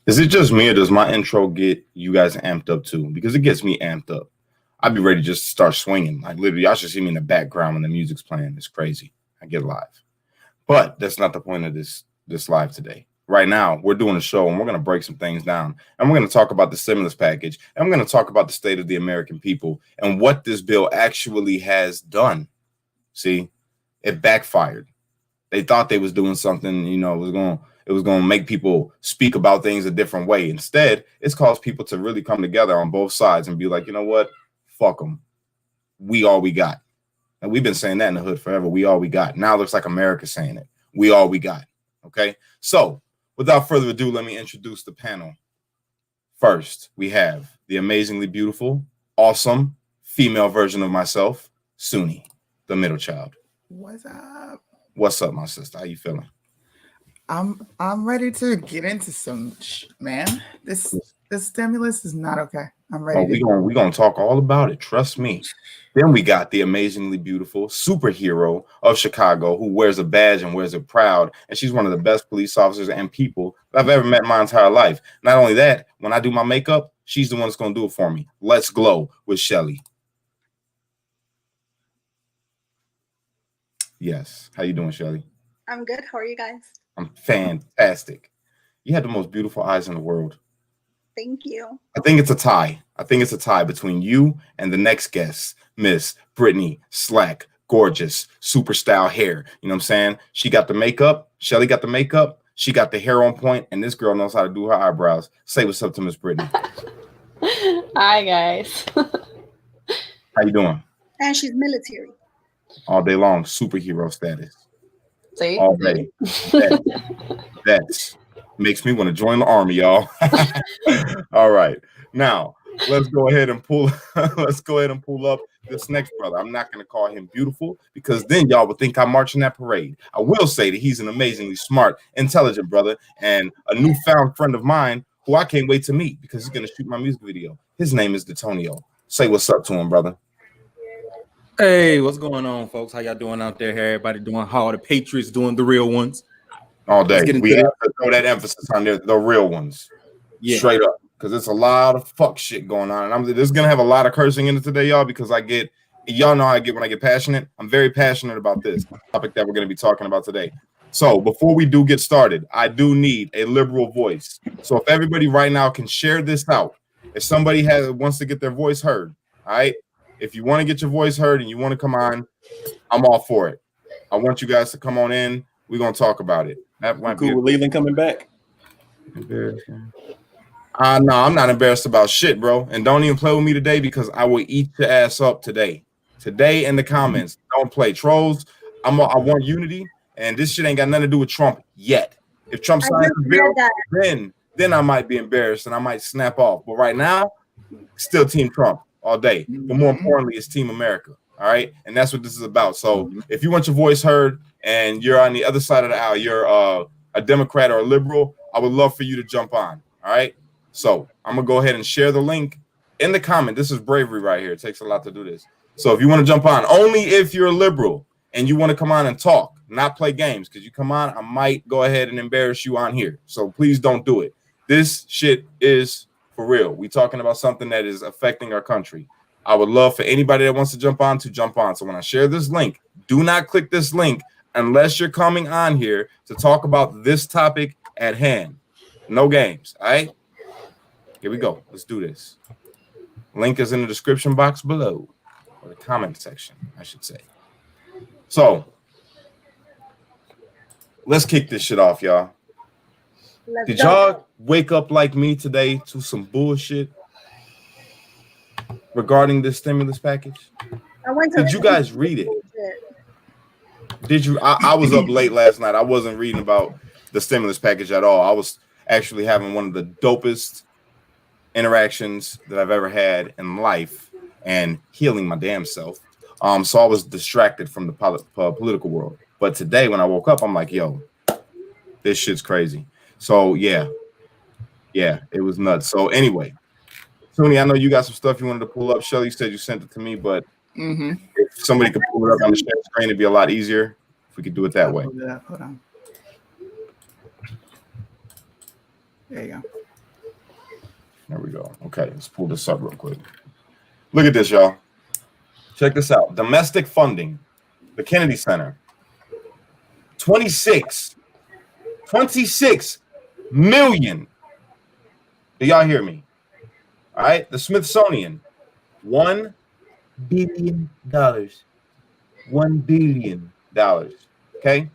Is it just me or does my intro get you guys amped up too? Because it gets me amped up. I'd be ready to just start swinging. Like literally, y'all should see me in the background when the music's playing. It's crazy. I get live. But that's not the point of this live today. Right now, we're doing a show and we're going to break some things down. And we're going to talk about the stimulus package. And we're going to talk about the state of the American people and what this bill actually has done. See, it backfired. They thought they was doing something, it was going to make people speak about things a different way. Instead, it's caused people to really come together on both sides and be like, you know what? Fuck them. We all we got. And we've been saying that in the hood forever. We all we got. Now it looks like America's saying it. We all we got. Okay. So without further ado, let me introduce the panel. First, we have the amazingly beautiful, awesome female version of myself, Suni, the middle child. What's up? What's up, my sister? How you feeling? I'm ready to get into some man. This stimulus is not okay. I'm ready. We're gonna talk all about it. Trust me. Then we got the amazingly beautiful superhero of Chicago who wears a badge and wears it proud. And she's one of the best police officers and people that I've ever met in my entire life. Not only that, when I do my makeup, she's the one that's gonna do it for me. Let's glow with Shelly. Yes. How you doing, Shelly? I'm good. How are you guys? I'm fantastic. You have the most beautiful eyes in the world. Thank you. I think it's a tie. I think it's a tie between you and the next guest, Miss Brittany Slack. Gorgeous, super style hair. You know what I'm saying? She got the makeup. Shelly got the makeup. She got the hair on point, and this girl knows how to do her eyebrows. Say what's up to Miss Brittany. Hi, guys. How you doing? And she's military. All day long, superhero status. See? All day. That makes me want to join the army, y'all. All right. Now, let's go ahead and pull up this next brother. I'm not going to call him beautiful because then y'all would think I'm marching that parade. I will say that he's an amazingly smart, intelligent brother and a newfound friend of mine who I can't wait to meet because he's going to shoot my music video. His name is Detonio. Say what's up to him, brother. Hey, what's going on, folks? How y'all doing out there? How everybody doing? How are the Patriots doing? The real ones? All day. We have to throw that emphasis on the real ones. Yeah. Straight up. Because it's a lot of fuck shit going on. And this is going to have a lot of cursing in it today, y'all, because y'all know how I get when I get passionate. I'm very passionate about this topic that we're going to be talking about today. So before we do get started, I do need a liberal voice. So if everybody right now can share this out, if somebody wants to get their voice heard, all right? If you want to get your voice heard and you want to come on, I'm all for it. I want you guys to come on in. We're going to talk about it. That might cool. With Leland coming back? Embarrassing. No, I'm not embarrassed about shit, bro. And don't even play with me today because I will eat your ass up today. Today in the comments. Don't play trolls. I want unity, and this shit ain't got nothing to do with Trump yet. If Trump signs the bill, then I might be embarrassed and I might snap off. But right now, still Team Trump all day. But more importantly, it's Team America. All right. And that's what this is about. So if you want your voice heard and you're on the other side of the aisle, you're a Democrat or a liberal, I would love for you to jump on. All right. So I'm going to go ahead and share the link in the comment. This is bravery right here. It takes a lot to do this. So if you want to jump on, only if you're a liberal and you want to come on and talk, not play games, because you come on, I might go ahead and embarrass you on here. So please don't do it. This shit is for real. We're talking about something that is affecting our country. I would love for anybody that wants to jump on to jump on. So when I share this link, do not click this link unless you're coming on here to talk about this topic at hand. No games. All right. Here we go. Let's do this. Link is in the description box below, or the comment section, I should say. So let's kick this shit off, y'all. Did y'all wake up like me today to some bullshit regarding this stimulus package? Did you guys read it? Did you? I was up late last night. I wasn't reading about the stimulus package at all. I was actually having one of the dopest interactions that I've ever had in life and healing my damn self. So I was distracted from the political world. But today when I woke up, I'm like, yo, this shit's crazy. So yeah, it was nuts. So anyway, Suni, I know you got some stuff you wanted to pull up. Shelly said you sent it to me, but if somebody could pull it up on the screen, it'd be a lot easier if we could do it that way. Hold on. There you go. There we go. Okay, let's pull this up real quick. Look at this, y'all. Check this out. Domestic funding, the Kennedy Center, 26 million. Do y'all hear me? All right. The Smithsonian, $1 billion. $1 billion. Okay.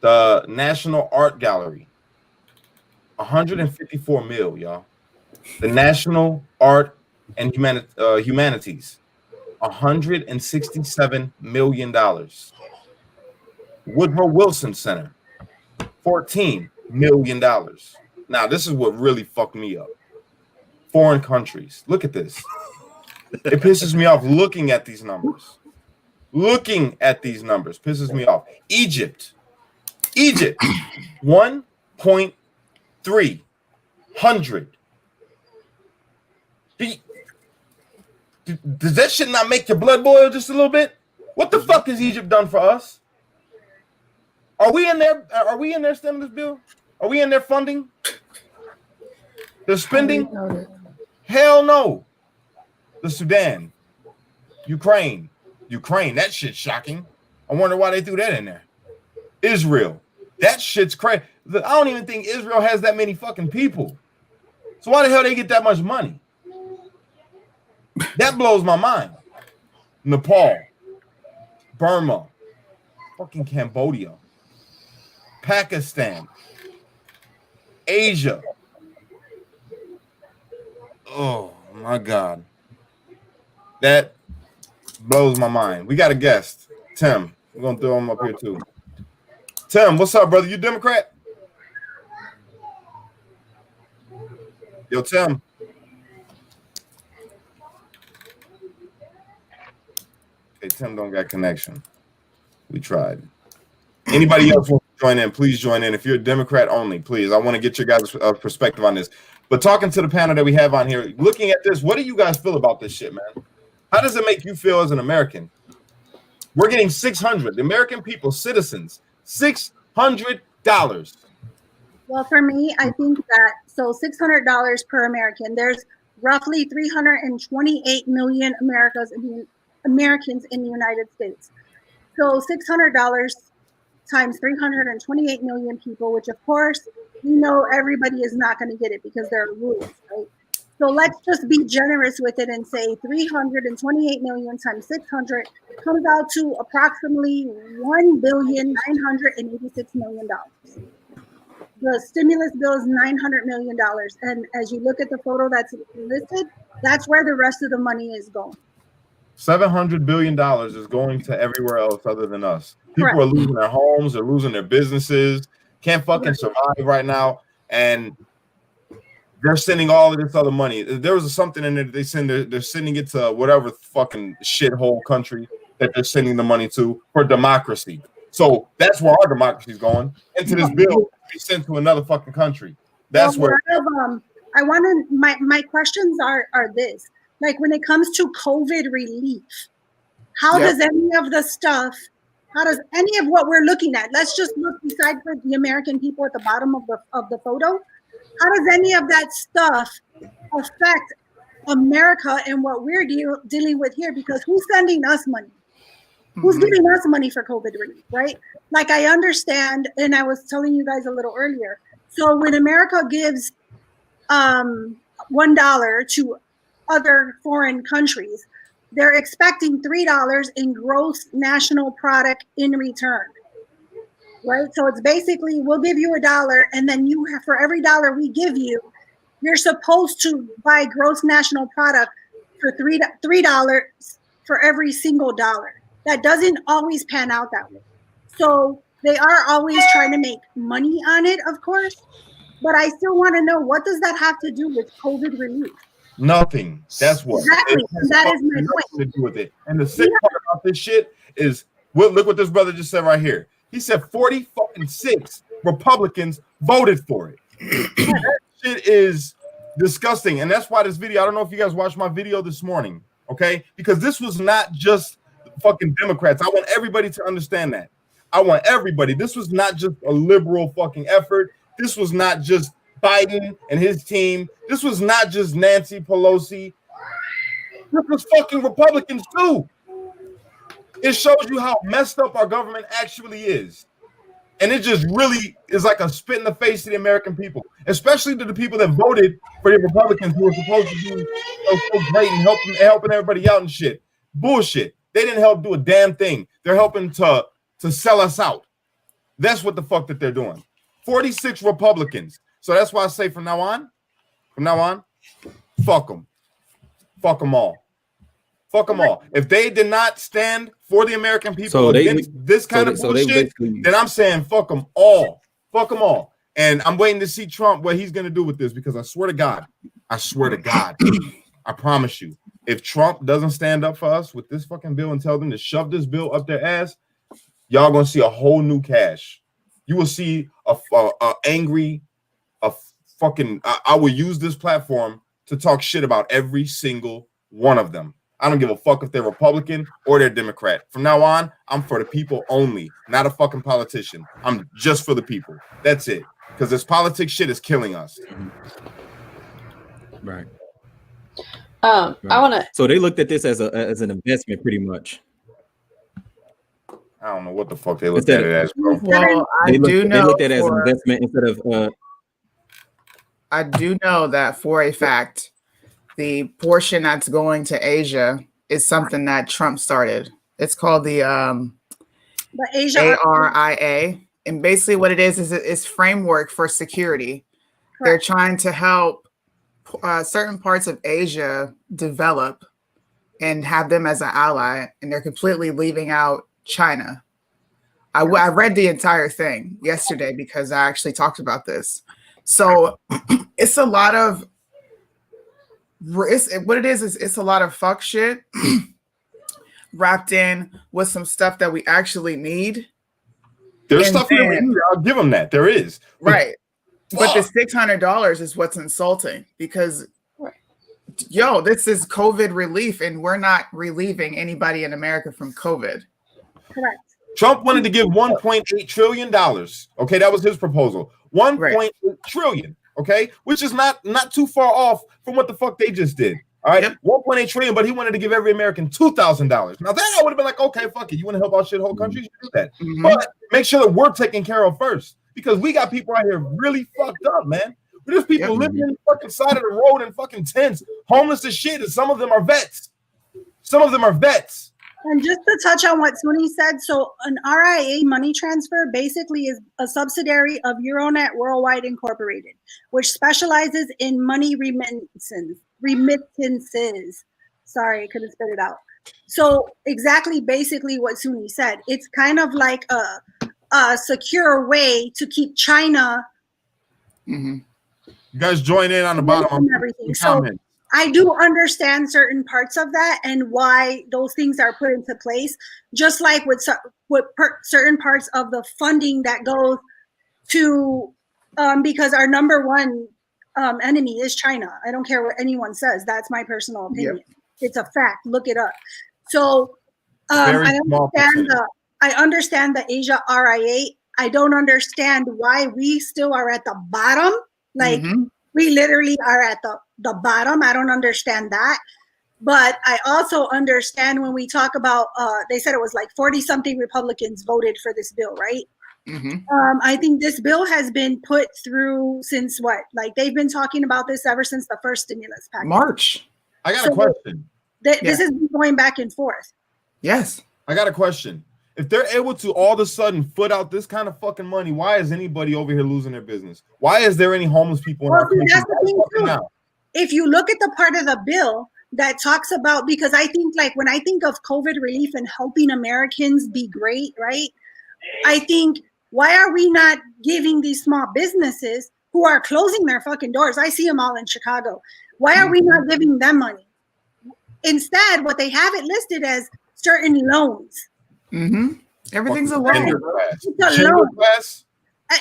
The National Art Gallery, 154 mil, y'all. The National Art and Humanities, $167 million. Woodrow Wilson Center, $14 million. Now, this is what really fucked me up. Foreign countries. Look at this. It pisses me off looking at these numbers. Looking at these numbers pisses me off. Egypt, 1.3 hundred. Does that shit not make your blood boil just a little bit? What the fuck has Egypt done for us? Are we in there? Are we in their stimulus bill? Are we in their funding? They're spending? Hell no. The Sudan, Ukraine, that shit's shocking. I wonder why they threw that in there. Israel, that shit's crazy. I don't even think Israel has that many fucking people. So why the hell they get that much money? That blows my mind. Nepal, Burma, fucking Cambodia, Pakistan, Asia. Oh my God. That blows my mind. We got a guest, Tim. We're gonna throw him up here too. Tim, what's up, brother? You Democrat? Yo, Tim. Okay, Tim don't got connection. We tried. Anybody else want to join in? Please join in. If you're a Democrat only, please. I want to get your guys' perspective on this. But talking to the panel that we have on here, looking at this, what do you guys feel about this shit, man? How does it make you feel as an American? We're getting $600. The American people, citizens, $600. Well, for me, I think that $600 per American. There's roughly 328 million Americans in the United States. So $600 times 328 million people, which of course, everybody is not going to get it because there are rules, right? So let's just be generous with it and say 328 million times 600 comes out to approximately $1,986,000,000. The stimulus bill is $900 million. And as you look at the photo that's listed, that's where the rest of the money is going. $700 billion is going to everywhere else other than us. People Correct. are losing their homes, they're losing their businesses, can't fucking survive right now. And they're sending all of this other money. There was something in there that they're sending it to whatever fucking shithole country that they're sending the money to for democracy. So that's where our democracy is going, into this bill to be sent to another fucking country. That's where my questions are this. Like when it comes to COVID relief, how does any of what we're looking at, let's just look beside for the American people at the bottom of the photo. How does any of that stuff affect America and what we're dealing with here? Because who's sending us money? Who's giving us money for COVID relief, right? Like I understand, and I was telling you guys a little earlier. So when America gives $1 to other foreign countries, they're expecting $3 in gross national product in return. Right, so it's basically we'll give you $1, and then you have, for every dollar we give you, you're supposed to buy gross national product for $3 for every single dollar. That doesn't always pan out that way. So they are always trying to make money on it, of course. But I still want to know, what does that have to do with COVID relief? nothing. That's what. Exactly. That is my point. To do with it. And the sick part about this shit is, look what this brother just said right here. He said 46 Republicans voted for it. That shit is disgusting. And that's why this video, I don't know if you guys watched my video this morning, okay? Because this was not just fucking Democrats. I want everybody to understand that. I want everybody. This was not just a liberal fucking effort. This was not just Biden and his team. This was not just Nancy Pelosi. This was fucking Republicans too. It shows you how messed up our government actually is. And it just really is like a spit in the face to the American people, especially to the people that voted for the Republicans who were supposed to be so great and helping everybody out and shit. Bullshit. They didn't help do a damn thing. They're helping to sell us out. That's what the fuck that they're doing. 46 Republicans. So that's why I say from now on, fuck them. Fuck them all. Fuck them all. If they did not stand for the American people against this kind of bullshit, then I'm saying fuck them all. Fuck them all. And I'm waiting to see Trump, what he's going to do with this, because I swear to God, I promise you, if Trump doesn't stand up for us with this fucking bill and tell them to shove this bill up their ass, y'all going to see a whole new cash. You will see a fucking, I will use this platform to talk shit about every single one of them. I don't give a fuck if they're Republican or they're Democrat. From now on, I'm for the people only, not a fucking politician. I'm just for the people. That's it. Because this politics shit is killing us. Right. I want to. So they looked at this as an investment, pretty much. I don't know what the fuck they looked at it as, bro. Well, They looked at it as an investment instead of. I do know that for a fact, the portion that's going to Asia is something that Trump started. It's called the Asia ARIA, and basically what it is framework for security. Correct. They're trying to help certain parts of Asia develop and have them as an ally, and they're completely leaving out China. I read the entire thing yesterday because I actually talked about this. So it's a lot of it's a lot of fuck shit wrapped in with some stuff that we actually need. There's stuff that we need. I'll give them that. There is. Right. But the $600 is what's insulting because, yo, this is COVID relief and we're not relieving anybody in America from COVID. Correct. Trump wanted to give $1.8 trillion. Okay, that was his proposal. 1.8 trillion. Okay, which is not too far off from what the fuck they just did. All right, 1.8 trillion, but he wanted to give every American $2,000. Now that I would have been like, okay, fuck it. You want to help out shit whole countries? You do that, but make sure that we're taken care of first, because we got people out here really fucked up, man. There's people living in the fucking side of the road in fucking tents, homeless as shit, and some of them are vets. And just to touch on what Suni said, so an RIA money transfer basically is a subsidiary of Euronet Worldwide Incorporated, which specializes in money remittances. Sorry, I couldn't spit it out. So exactly basically what Suni said. It's kind of like a secure way to keep China. You guys join in on the bottom. Everything. So I do understand certain parts of that and why those things are put into place, just like with certain parts of the funding that goes to, because our number one enemy is China. I don't care what anyone says. That's my personal opinion. It's a fact. Look it up. So I understand the Asia RIA. I don't understand why we still are at the bottom. Like we literally are at the bottom. I don't understand that. But I also understand when we talk about, they said it was like 40 something Republicans voted for this bill, right? I think this bill has been put through since what? Like they've been talking about this ever since the first stimulus package. March. I got a question. This has been going back and forth. Yes. I got a question. If they're able to all of a sudden foot out this kind of fucking money, why is anybody over here losing their business? Why is there any homeless people in our country? That's the thing too. If you look at the part of the bill that talks about, because I think like when I think of COVID relief and helping Americans be great, right? I think, why are we not giving these small businesses who are closing their fucking doors? I see them all in Chicago. Why are we not giving them money? Instead, what they have it listed as certain loans. Everything's a loan. It's a loan.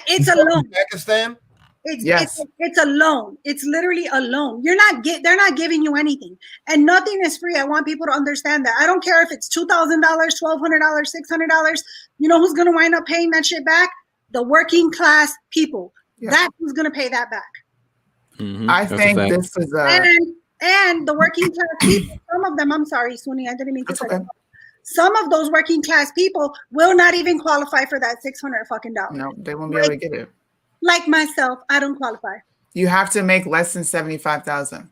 It's a loan. Pakistan. It's a loan. It's literally a loan. They're not giving you anything, and nothing is free. I want people to understand that. I don't care if it's $2,000, $1,200, $600. You know who's going to wind up paying that shit back? The working class people. That's who's going to pay that back. I think this is and the working class people, some of them, I'm sorry, Suni, I didn't mean to cut you off. Some of those working class people will not even qualify for that $600 fucking dollars. No, they won't be able to get it. Like myself, I don't qualify. You have to make less than 75,000.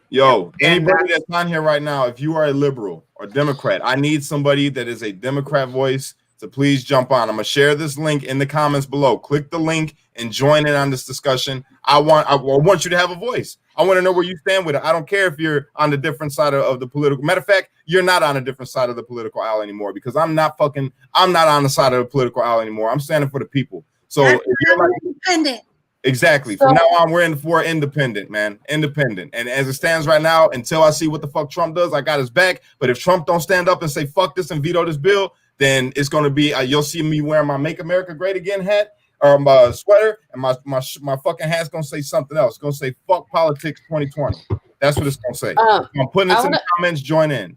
Yo, anybody that's on here right now, if you are a liberal or Democrat, I need somebody that is a Democrat voice to please jump on. I'm gonna share this link in the comments below. Click the link and join in on this discussion. I want you to have a voice. I want to know where you stand with it. I don't care if you're on the different side of the political. Matter of fact, you're not on a different side of the political aisle anymore, because I'm not on the side of the political aisle anymore. I'm standing for the people. So if you're like, independent. Exactly. From now on, we're in for independent, man. Independent. And as it stands right now, until I see what the fuck Trump does, I got his back. But if Trump don't stand up and say fuck this and veto this bill, then it's going to be you'll see me wearing my Make America Great Again hat or my sweater, and my fucking hat's going to say something else. It's going to say fuck politics 2020. That's what it's going to say. I'm putting this in the comments. Join in.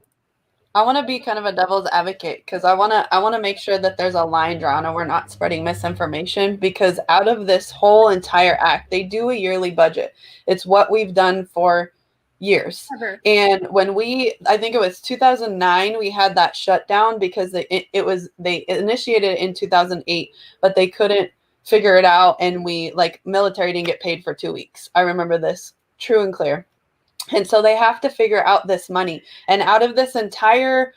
I want to be kind of a devil's advocate, because I want to make sure that there's a line drawn and we're not spreading misinformation, because out of this whole entire act, they do a yearly budget. It's what we've done for years. And when I think it was 2009, we had that shutdown because they initiated it in 2008, but they couldn't figure it out, and military didn't get paid for 2 weeks. I remember this true and clear. And so they have to figure out this money. And out of this entire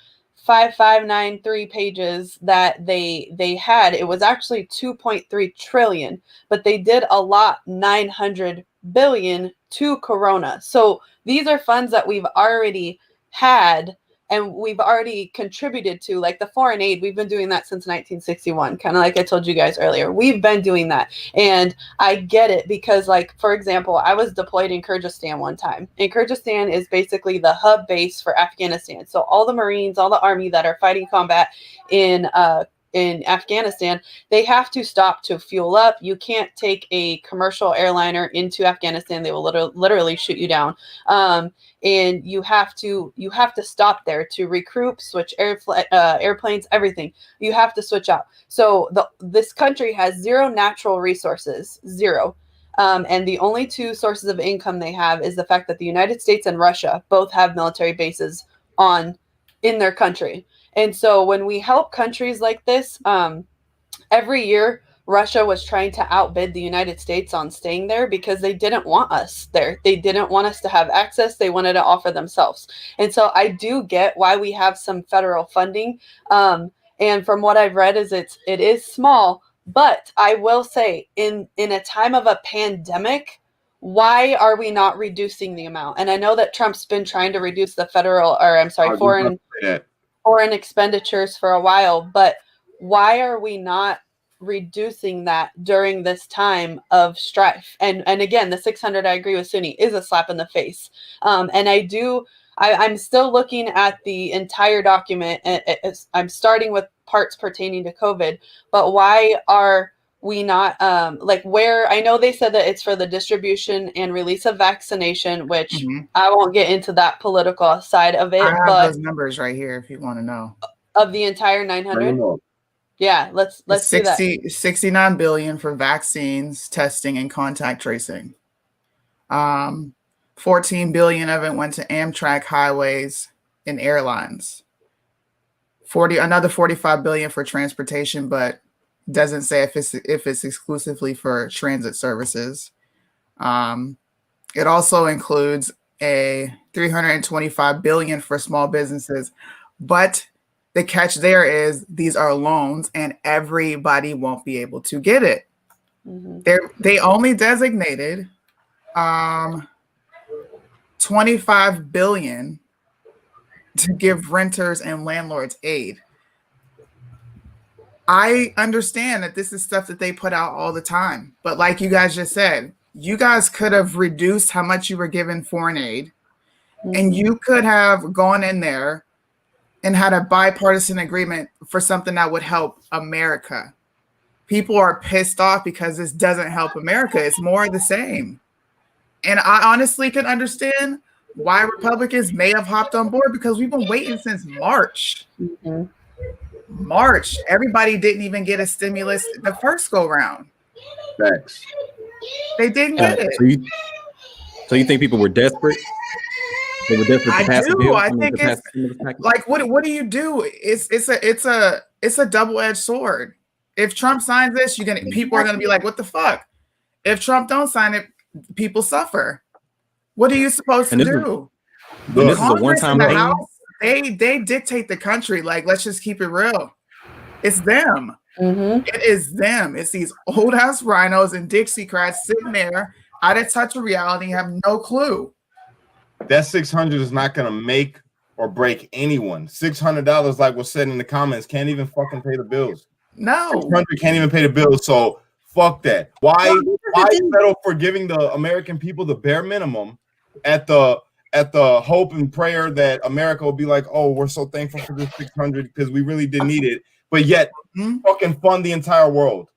5593 pages that they had, it was actually 2.3 trillion, but they did allot 900 billion to Corona. So these are funds that we've already had and we've already contributed to, like the foreign aid. We've been doing that since 1961, kind of like I told you guys earlier. We've been doing that. And I get it because, like, for example, I was deployed in Kyrgyzstan one time. And Kyrgyzstan is basically the hub base for Afghanistan. So all the Marines, all the Army that are fighting combat in Afghanistan, they have to stop to fuel up. You can't take a commercial airliner into Afghanistan. They will literally shoot you down. And you have to stop there to recruit, switch airplanes, everything. You have to switch out. So this country has zero natural resources, zero. And the only two sources of income they have is the fact that the United States and Russia both have military bases in their country. And so when we help countries like this, every year, Russia was trying to outbid the United States on staying there because they didn't want us there. They didn't want us to have access. They wanted to offer themselves. And so I do get why we have some federal funding. And from what I've read it is small, but I will say in a time of a pandemic, why are we not reducing the amount? And I know that Trump's been trying to reduce the foreign expenditures for a while, but why are we not reducing that during this time of strife? And again, the 600, I agree with Suni, is a slap in the face. And I'm still looking at the entire document. I'm starting with parts pertaining to COVID, but why are we not where I know they said that it's for the distribution and release of vaccination, which I won't get into that political side of it. I have but those numbers right here if you want to know. Of the entire 900. Yeah, let's do that. 69 billion for vaccines, testing, and contact tracing. 14 billion of it went to Amtrak, highways, and airlines. Another 45 billion for transportation, but doesn't say if it's exclusively for transit services. It also includes a 325 billion for small businesses, but the catch there is these are loans and everybody won't be able to get it. They only designated 25 billion to give renters and landlords aid. I understand that this is stuff that they put out all the time, but like you guys just said, you guys could have reduced how much you were given foreign aid, and you could have gone in there and had a bipartisan agreement for something that would help America. People are pissed off because this doesn't help America. It's more of the same. And I honestly can understand why Republicans may have hopped on board, because we've been waiting since March. March. Everybody didn't even get a stimulus the first go round. Thanks. They didn't get it. So you think people were desperate? They were desperate to I pass a do. bill. I mean, think to pass it's a stimulus package? like what do you do? It's a double-edged sword. If Trump signs this, people are gonna be like, what the fuck? If Trump don't sign it, people suffer. What are you supposed to And do? this is a Congress one-time and the thing. House, they dictate the country. Like, let's just keep it real. It's them. Mm-hmm. It is them. It's these old ass rhinos and Dixiecrats sitting there out of touch with reality, have no clue. That 600 is not gonna make or break anyone. $600, like was said in the comments, can't even fucking pay the bills. No. 600 can't even pay the bills. So fuck that. Why settle for giving the American people the bare minimum at the hope and prayer that America will be like, oh, we're so thankful for this 600 because we really did need it, but yet fucking fund the entire world.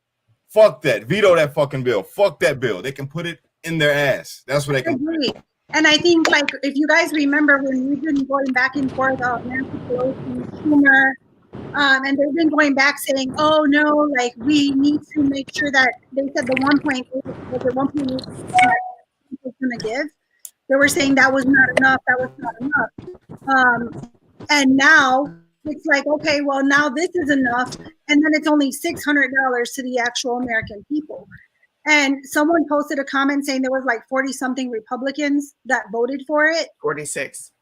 Fuck that. Veto that fucking bill. Fuck that bill. They can put it in their ass. That's what they can. Agree. And I think, like, if you guys remember when we've been going back and forth about Nancy Pelosi, Schumer, and they've been going back saying, oh no, like we need to make sure that they said the 1.8 was the 1.8 was going to give. They were saying that was not enough. That was not enough. And now it's like, okay, well now this is enough, and then it's only $600 to the actual American people. And someone posted a comment saying there was like 40 something Republicans that voted for it. 46.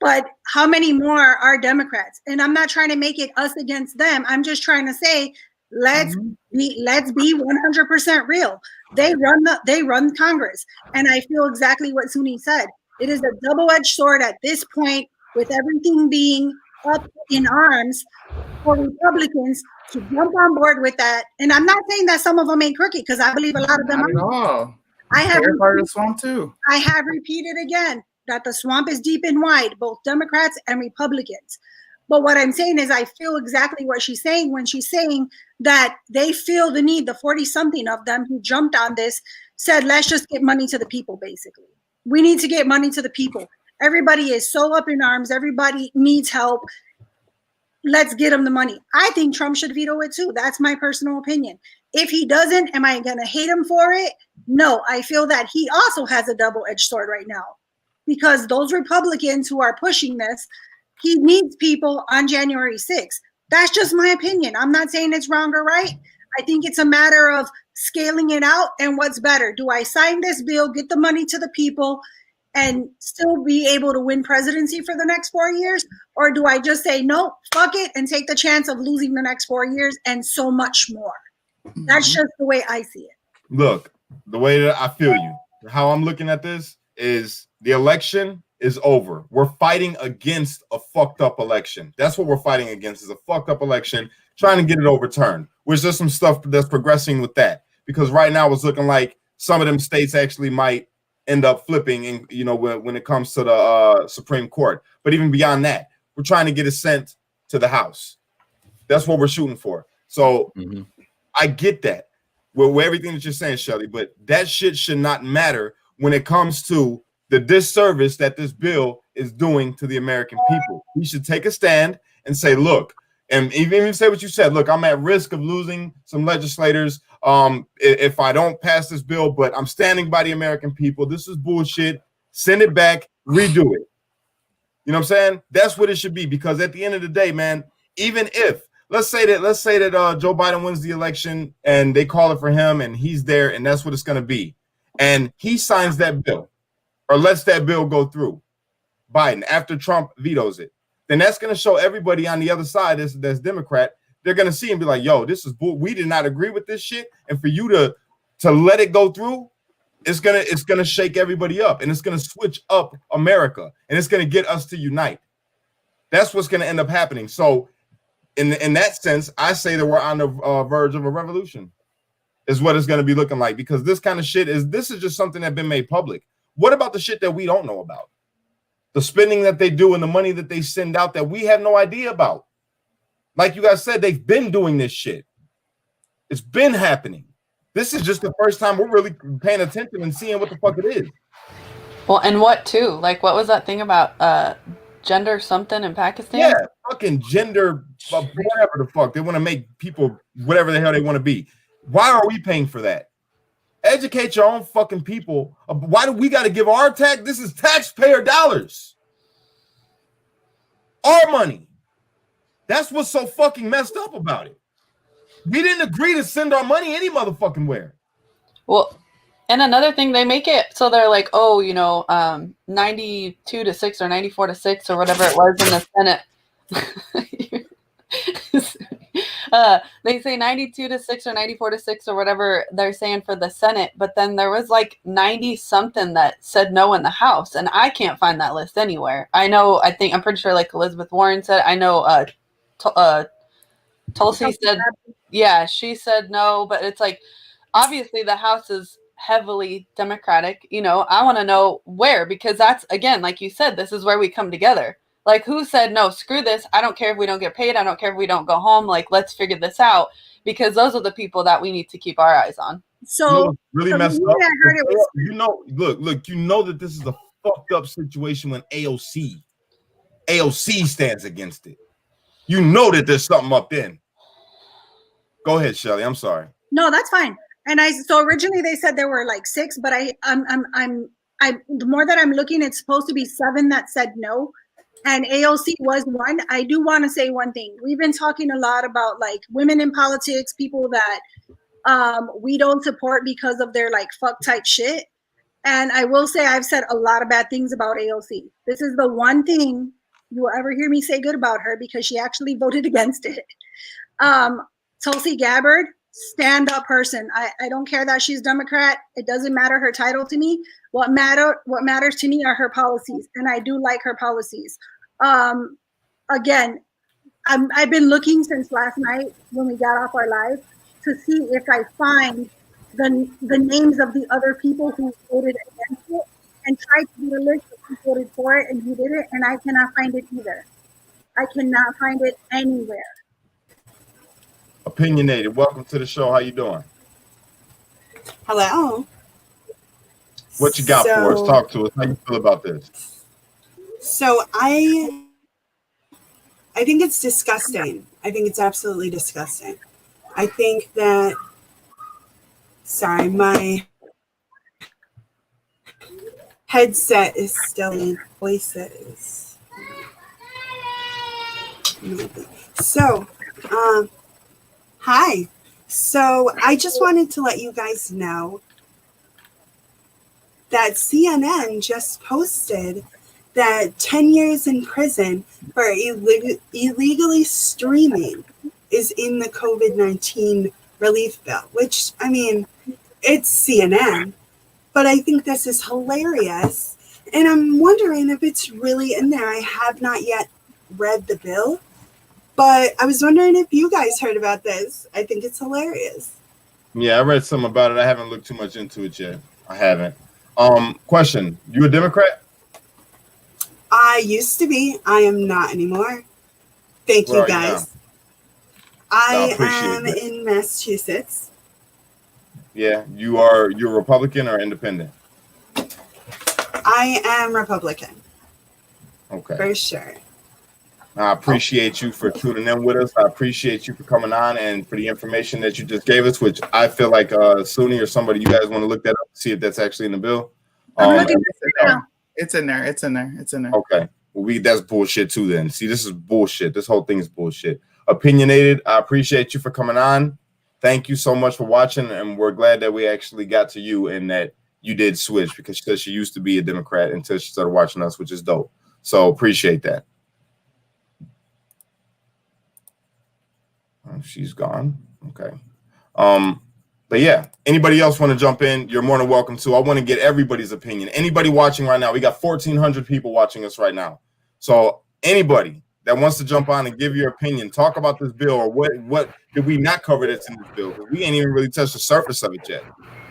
But how many more are Democrats? And I'm not trying to make it us against them. I'm just trying to say, let's be 100% real. They run Congress. And I feel exactly what Suni said. It is a double-edged sword at this point, with everything being up in arms for Republicans to jump on board with that. And I'm not saying that some of them ain't crooked, because I believe a lot of them Not at are. all. I have They're part of the swamp too. I have repeated again that the swamp is deep and wide, both Democrats and Republicans. But what I'm saying is I feel exactly what she's saying when she's saying that they feel the need, the 40-something of them who jumped on this said, let's just get money to the people, basically. We need to get money to the people. Everybody is so up in arms. Everybody needs help. Let's get them the money. I think Trump should veto it too. That's my personal opinion. If he doesn't, am I going to hate him for it? No, I feel that he also has a double-edged sword right now, because those Republicans who are pushing this, he needs people on January 6th. That's just my opinion. I'm not saying it's wrong or right. I think it's a matter of scaling it out and what's better. Do I sign this bill, get the money to the people, and still be able to win presidency for the next 4 years? Or do I just say, no, fuck it, and take the chance of losing the next 4 years and so much more? That's just the way I see it. Look, the way that I feel you, how I'm looking at this is the election is over. We're fighting against a fucked up election. That's what we're fighting against, is a fucked up election, trying to get it overturned. Which there's some stuff that's progressing with that, because right now it's looking like some of them states actually might end up flipping, and when it comes to the Supreme Court. But even beyond that, we're trying to get it sent to the House. That's what we're shooting for. So I get that with everything that you're saying, Shelly, but that shit should not matter when it comes to the disservice that this bill is doing to the American people. We should take a stand and say, look, and even say what you said, look, I'm at risk of losing some legislators if I don't pass this bill, but I'm standing by the American people. This is bullshit. Send it back, redo it. You know what I'm saying? That's what it should be, because at the end of the day, man, even if let's say that Joe Biden wins the election and they call it for him and he's there and that's what it's going to be, and he signs that bill or lets that bill go through, Biden, after Trump vetoes it, then that's going to show everybody on the other side that's Democrat. They're going to see and be like, yo, this is bull. We did not agree with this shit. And for you to let it go through, it's gonna shake everybody up, and it's gonna switch up America, and it's gonna get us to unite. That's what's gonna end up happening. So in that sense, I say that we're on the verge of a revolution, is what it's gonna be looking like, because this kind of shit is just something that's been made public. What about the shit that we don't know about? The spending that they do and the money that they send out that we have no idea about. Like you guys said, they've been doing this shit. It's been happening. This is just the first time we're really paying attention and seeing what the fuck it is. Well, and what too? Like, what was that thing about gender something in Pakistan? Yeah, fucking gender, whatever the fuck. They want to make people whatever the hell they want to be. Why are we paying for that? Educate your own fucking people. Why do we got to give our tax? This is taxpayer dollars. Our money. That's what's so fucking messed up about it. We didn't agree to send our money any motherfucking where. Well, and another thing, they make it so they're like, oh, 92-6 or 94-6 or whatever it was in the Senate. They say 92-6 or 94-6 or whatever they're saying for the Senate, but then there was like 90 something that said no in the House, and I can't find that list anywhere. I'm pretty sure like Elizabeth Warren said. I know Tulsi said, yeah, she said no, but it's like obviously the House is heavily Democratic. I want to know where, because that's, again, like you said, this is where we come together. Like, who said, no, screw this. I don't care if we don't get paid. I don't care if we don't go home. Like, let's figure this out, because those are the people that we need to keep our eyes on. So really messed up. I heard it was, look, that this is a fucked up situation when AOC stands against it. That there's something up then. Go ahead, Shelly. I'm sorry. No, that's fine. And so originally they said there were like 6, but I'm the more that I'm looking, it's supposed to be 7 that said no. And AOC was one. I do want to say one thing. We've been talking a lot about like women in politics, people that we don't support because of their like fuck type shit. And I will say I've said a lot of bad things about AOC. This is the one thing you will ever hear me say good about her, because she actually voted against it. Tulsi Gabbard, stand-up person. I don't care that she's Democrat. It doesn't matter her title to me. What matters to me are her policies, and I do like her policies. Again, I've been looking since last night when we got off our live to see if I find the names of the other people who voted against it, and tried to do a list of who voted for it and who didn't, and I cannot find it either. I cannot find it anywhere. Opinionated, welcome to the show. How you doing? Hello. What you got for us? Talk to us. How you feel about this? So I think it's disgusting. I think it's absolutely disgusting. I think that, sorry, my headset is still in voices. So, hi. So I just wanted to let you guys know that CNN just posted that 10 years in prison for illegally streaming is in the COVID-19 relief bill, which, I mean, it's CNN, but I think this is hilarious. And I'm wondering if it's really in there. I have not yet read the bill, but I was wondering if you guys heard about this. I think it's hilarious. Yeah, I read something about it. I haven't looked too much into it yet. I haven't. Question, you a Democrat? I used to be. I am not anymore. Thank you, guys. I am in Massachusetts. Yeah, you're Republican or independent? I am Republican. Okay. For sure. I appreciate you for tuning in with us. I appreciate you for coming on and for the information that you just gave us, which I feel like Suni or somebody, you guys want to look that up, see if that's actually in the bill. It's in there. It's in there. Okay. Well, that's bullshit too then. See, this is bullshit. This whole thing is bullshit. Opinionated, I appreciate you for coming on. Thank you so much for watching, and we're glad that we actually got to you and that you did switch, because she said she used to be a Democrat until she started watching us, which is dope. So appreciate that. She's gone. Okay. But yeah, anybody else want to jump in? You're more than welcome to. I want to get everybody's opinion. Anybody watching right now, we got 1,400 people watching us right now. So anybody that wants to jump on and give your opinion, talk about this bill, or what did we not cover that's in this bill? Because we ain't even really touched the surface of it yet.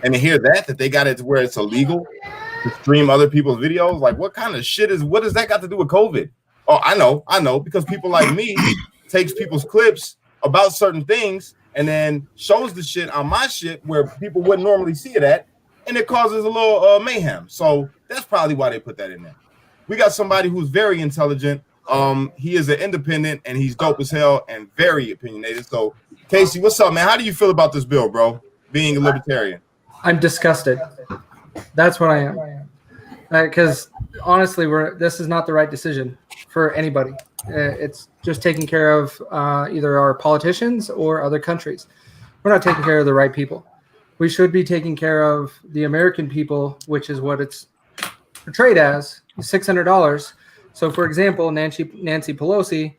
And to hear that they got it to where it's illegal to stream other people's videos, like what kind of shit what does that got to do with COVID? Oh, I know, because people like me takes people's clips about certain things and then shows the shit on my shit where people wouldn't normally see it at, and it causes a little mayhem. So that's probably why they put that in there. We got somebody who's very intelligent. He is an independent and he's dope as hell and very opinionated. So Casey, what's up, man? How do you feel about this bill, bro? Being a libertarian. I'm disgusted. That's what I am. Because honestly, this is not the right decision for anybody. It's just taking care of either our politicians or other countries. We're not taking care of the right people. We should be taking care of the American people, which is what it's portrayed as, $600. So, for example, Nancy Pelosi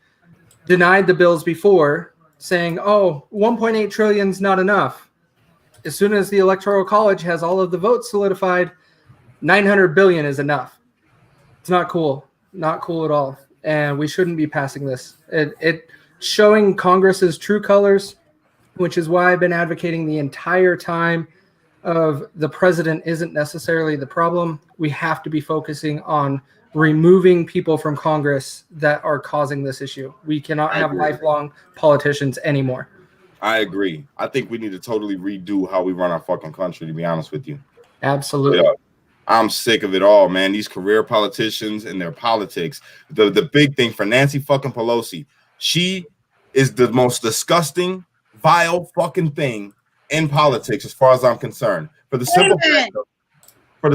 denied the bills before, saying, oh, 1.8 trillion is not enough. As soon as the Electoral College has all of the votes solidified, 900 billion is enough. It's not cool. Not cool at all. And we shouldn't be passing this. It showing Congress's true colors, which is why I've been advocating the entire time of the president isn't necessarily the problem. We have to be focusing on removing people from Congress that are causing this issue. We cannot have lifelong politicians anymore. I agree. I think we need to totally redo how we run our fucking country, to be honest with you. Absolutely. Yeah. I'm sick of it all, man. These career politicians and their politics. The big thing for Nancy fucking Pelosi, she is the most disgusting, vile fucking thing in politics, as far as I'm concerned. For the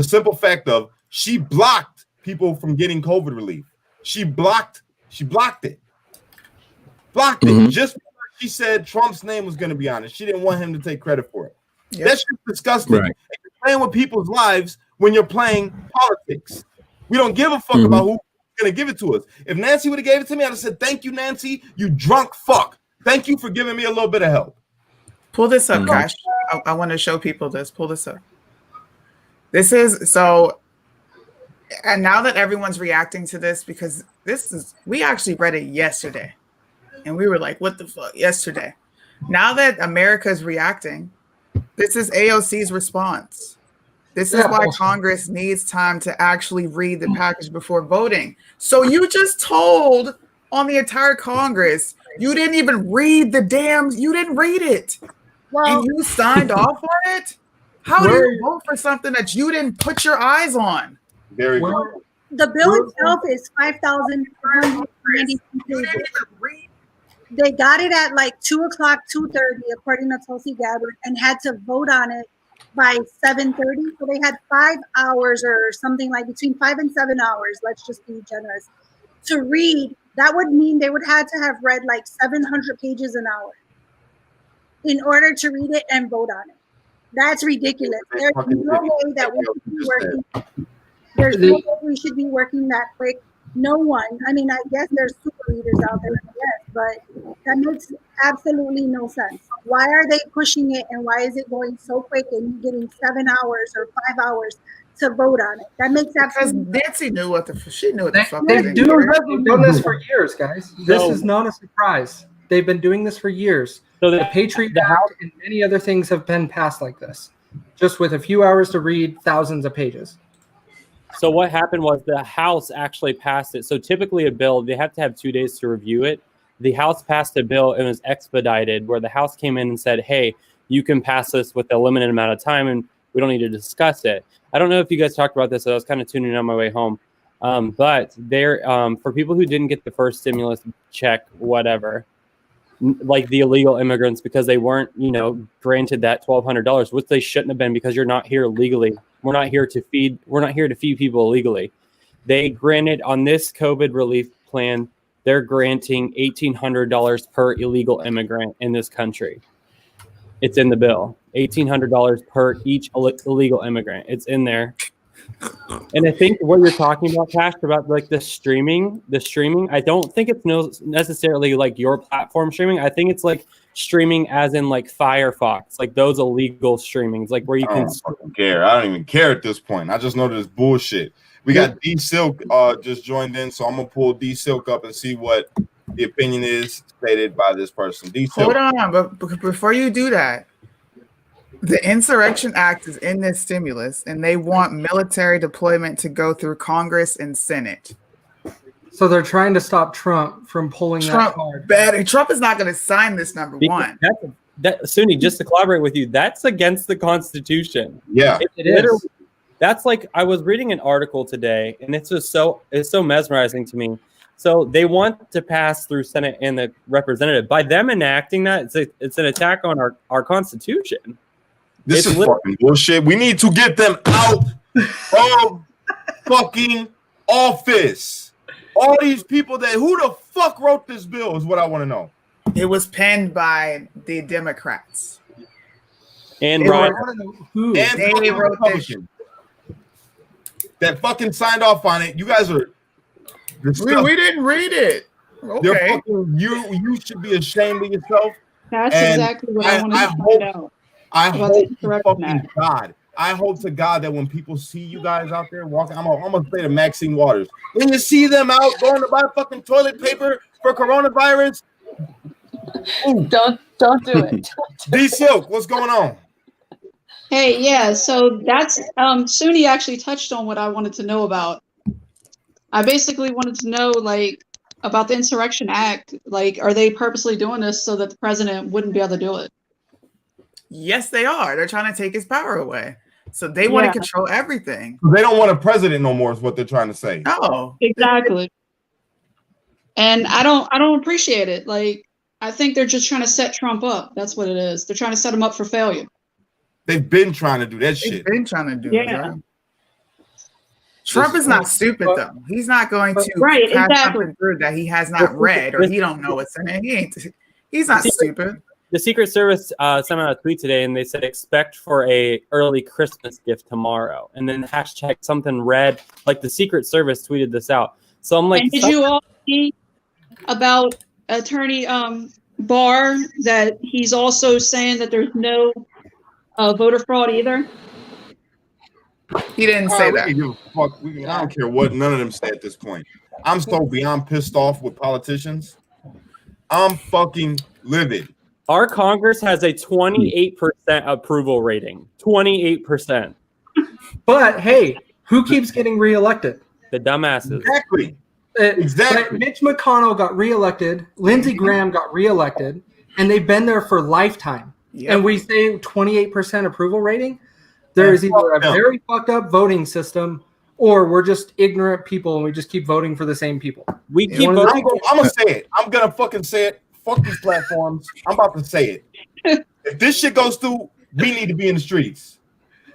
simple fact of she blocked people from getting COVID relief. She blocked it. Just because she said Trump's name was going to be on it. She didn't want him to take credit for it. Yep. That's just disgusting. Right. You're playing with people's lives when you're playing politics. We don't give a fuck about who's going to give it to us. If Nancy would have gave it to me, I'd have said, thank you, Nancy, you drunk fuck. Thank you for giving me a little bit of help. Pull this up, Cash. I want to show people this. Pull this up. This is so, and now that everyone's reacting to this, because we actually read it yesterday. And we were like, what the fuck, yesterday. Now that America's reacting, this is AOC's response. This is why Congress needs time to actually read the package before voting. So you just told on the entire Congress, you didn't even read you didn't read it. Well, and you signed off on it? How do you vote for something that you didn't put your eyes on? Very good. The bill itself is 5,492 pages. They got it at like 2 o'clock, 2:30, according to Tulsi Gabbard, and had to vote on it by 7:30. So they had 5 hours or something, like between 5 and 7 hours. Let's just be generous to read. That would mean they would have to have read like 700 pages an hour in order to read it and vote on it. That's ridiculous. There's no way that we should be working. There's no way we should be working that quick. No one. I mean, I guess there's super readers out there, yes, but that makes absolutely no sense. Why are they pushing it, and why is it going so quick and getting 7 hours or 5 hours to vote on it? That makes absolutely because Nancy knew what the fuck. They've done this for years, guys. This is not a surprise. They've been doing this for years. So the Patriot Act and many other things have been passed like this, just with a few hours to read thousands of pages. So what happened was the House actually passed it. So typically a bill, they have to have 2 days to review it. The House passed a bill and it was expedited, where the House came in and said, hey, you can pass this with a limited amount of time and we don't need to discuss it. I don't know if you guys talked about this. I was kind of tuning in on my way home. But there, for people who didn't get the first stimulus check, whatever, like the illegal immigrants, because they weren't, granted that $1,200, which they shouldn't have been, because you're not here legally. We're not here to feed people illegally. They granted on this COVID relief plan, they're granting $1,800 per illegal immigrant in this country. It's in the bill. $1,800 per each illegal immigrant. It's in there. And I think what you're talking about, Cash, about like the streaming, I don't think it's necessarily like your platform streaming. I think it's like streaming as in like Firefox, like those illegal streamings, like where you can. I don't care. I don't even care at this point. I just know this bullshit. We got D Silk just joined in, so I'm gonna pull D Silk up and see what the opinion is stated by this person. D Silk. Hold on, but before you do that, the Insurrection Act is in this stimulus, and they want military deployment to go through Congress and Senate. So they're trying to stop Trump from pulling that card. Trump is not going to sign this, number one. Suni, just to collaborate with you, that's against the Constitution. Yeah, it is. That's like, I was reading an article today, and it's so mesmerizing to me. So they want to pass through Senate and the representative. By them enacting that, it's an attack on our Constitution. This It's is fucking bullshit. We need to get them out of fucking office. All these people who the fuck wrote this bill is what I want to know. It was penned by the Democrats. And They Ryan, were- Who? And They fucking wrote this. Republicans that fucking signed off on it. You guys are disgusting. We didn't read it. They're Okay. fucking, you should be ashamed of yourself. That's And exactly what I wanted I to hope- find out. I About hope the to Insurrection fucking Act. God. I hope to God that when people see you guys out there walking, I'm gonna say to Maxine Waters, when you see them out going to buy fucking toilet paper for coronavirus, ooh, Don't do it. D Silk, what's going on? Hey, yeah, so that's Suni actually touched on what I wanted to know about. I basically wanted to know like about the Insurrection Act. Like, are they purposely doing this so that the president wouldn't be able to do it? Yes, they are. They're trying to take his power away. So they want Yeah. to control everything. They don't want a president no more, is what they're trying to say. No. Exactly. And I don't appreciate it. Like, I think they're just trying to set Trump up. That's what it is. They're trying to set him up for failure. They've been trying to do that They've shit. been trying to do Yeah. it. Right? Trump is not stupid though. He's not going to Right, pass exactly. something through that he has not read or he don't know what's in it. He's not stupid. the Secret Service sent out a tweet today, and they said expect for a early Christmas gift tomorrow, and then hashtag something red. Like the Secret Service tweeted this out. So I'm like, And did you all see about Attorney Barr that he's also saying that there's no voter fraud either? He didn't say We that. can give a fuck. I don't care what none of them say at this point. I'm so beyond pissed off with politicians. I'm fucking livid. Our Congress has a 28% approval rating. 28%. But hey, who keeps getting reelected? The dumbasses. Exactly. Exactly. Mitch McConnell got reelected. Lindsey Graham got reelected, and they've been there for lifetime. Yep. And we say 28% approval rating. There is either a very fucked up voting system, or we're just ignorant people and we just keep voting for the same people. We keep I'm voting. gonna say it. I'm gonna fucking say it. Fuck these platforms. I'm about to say it. If this shit goes through, we need to be in the streets.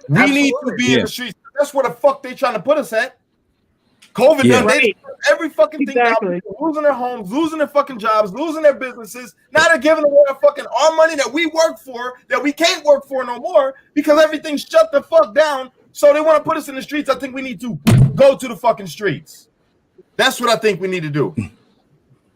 We need to be in the streets. That's where the fuck they trying to put us at. COVID done they every fucking thing down. People losing their homes, losing their fucking jobs, losing their businesses. Now they're giving away our money that we work for, that we can't work for no more because everything's shut the fuck down. So they want to put us in the streets. I think we need to go to the fucking streets. That's what I think we need to do.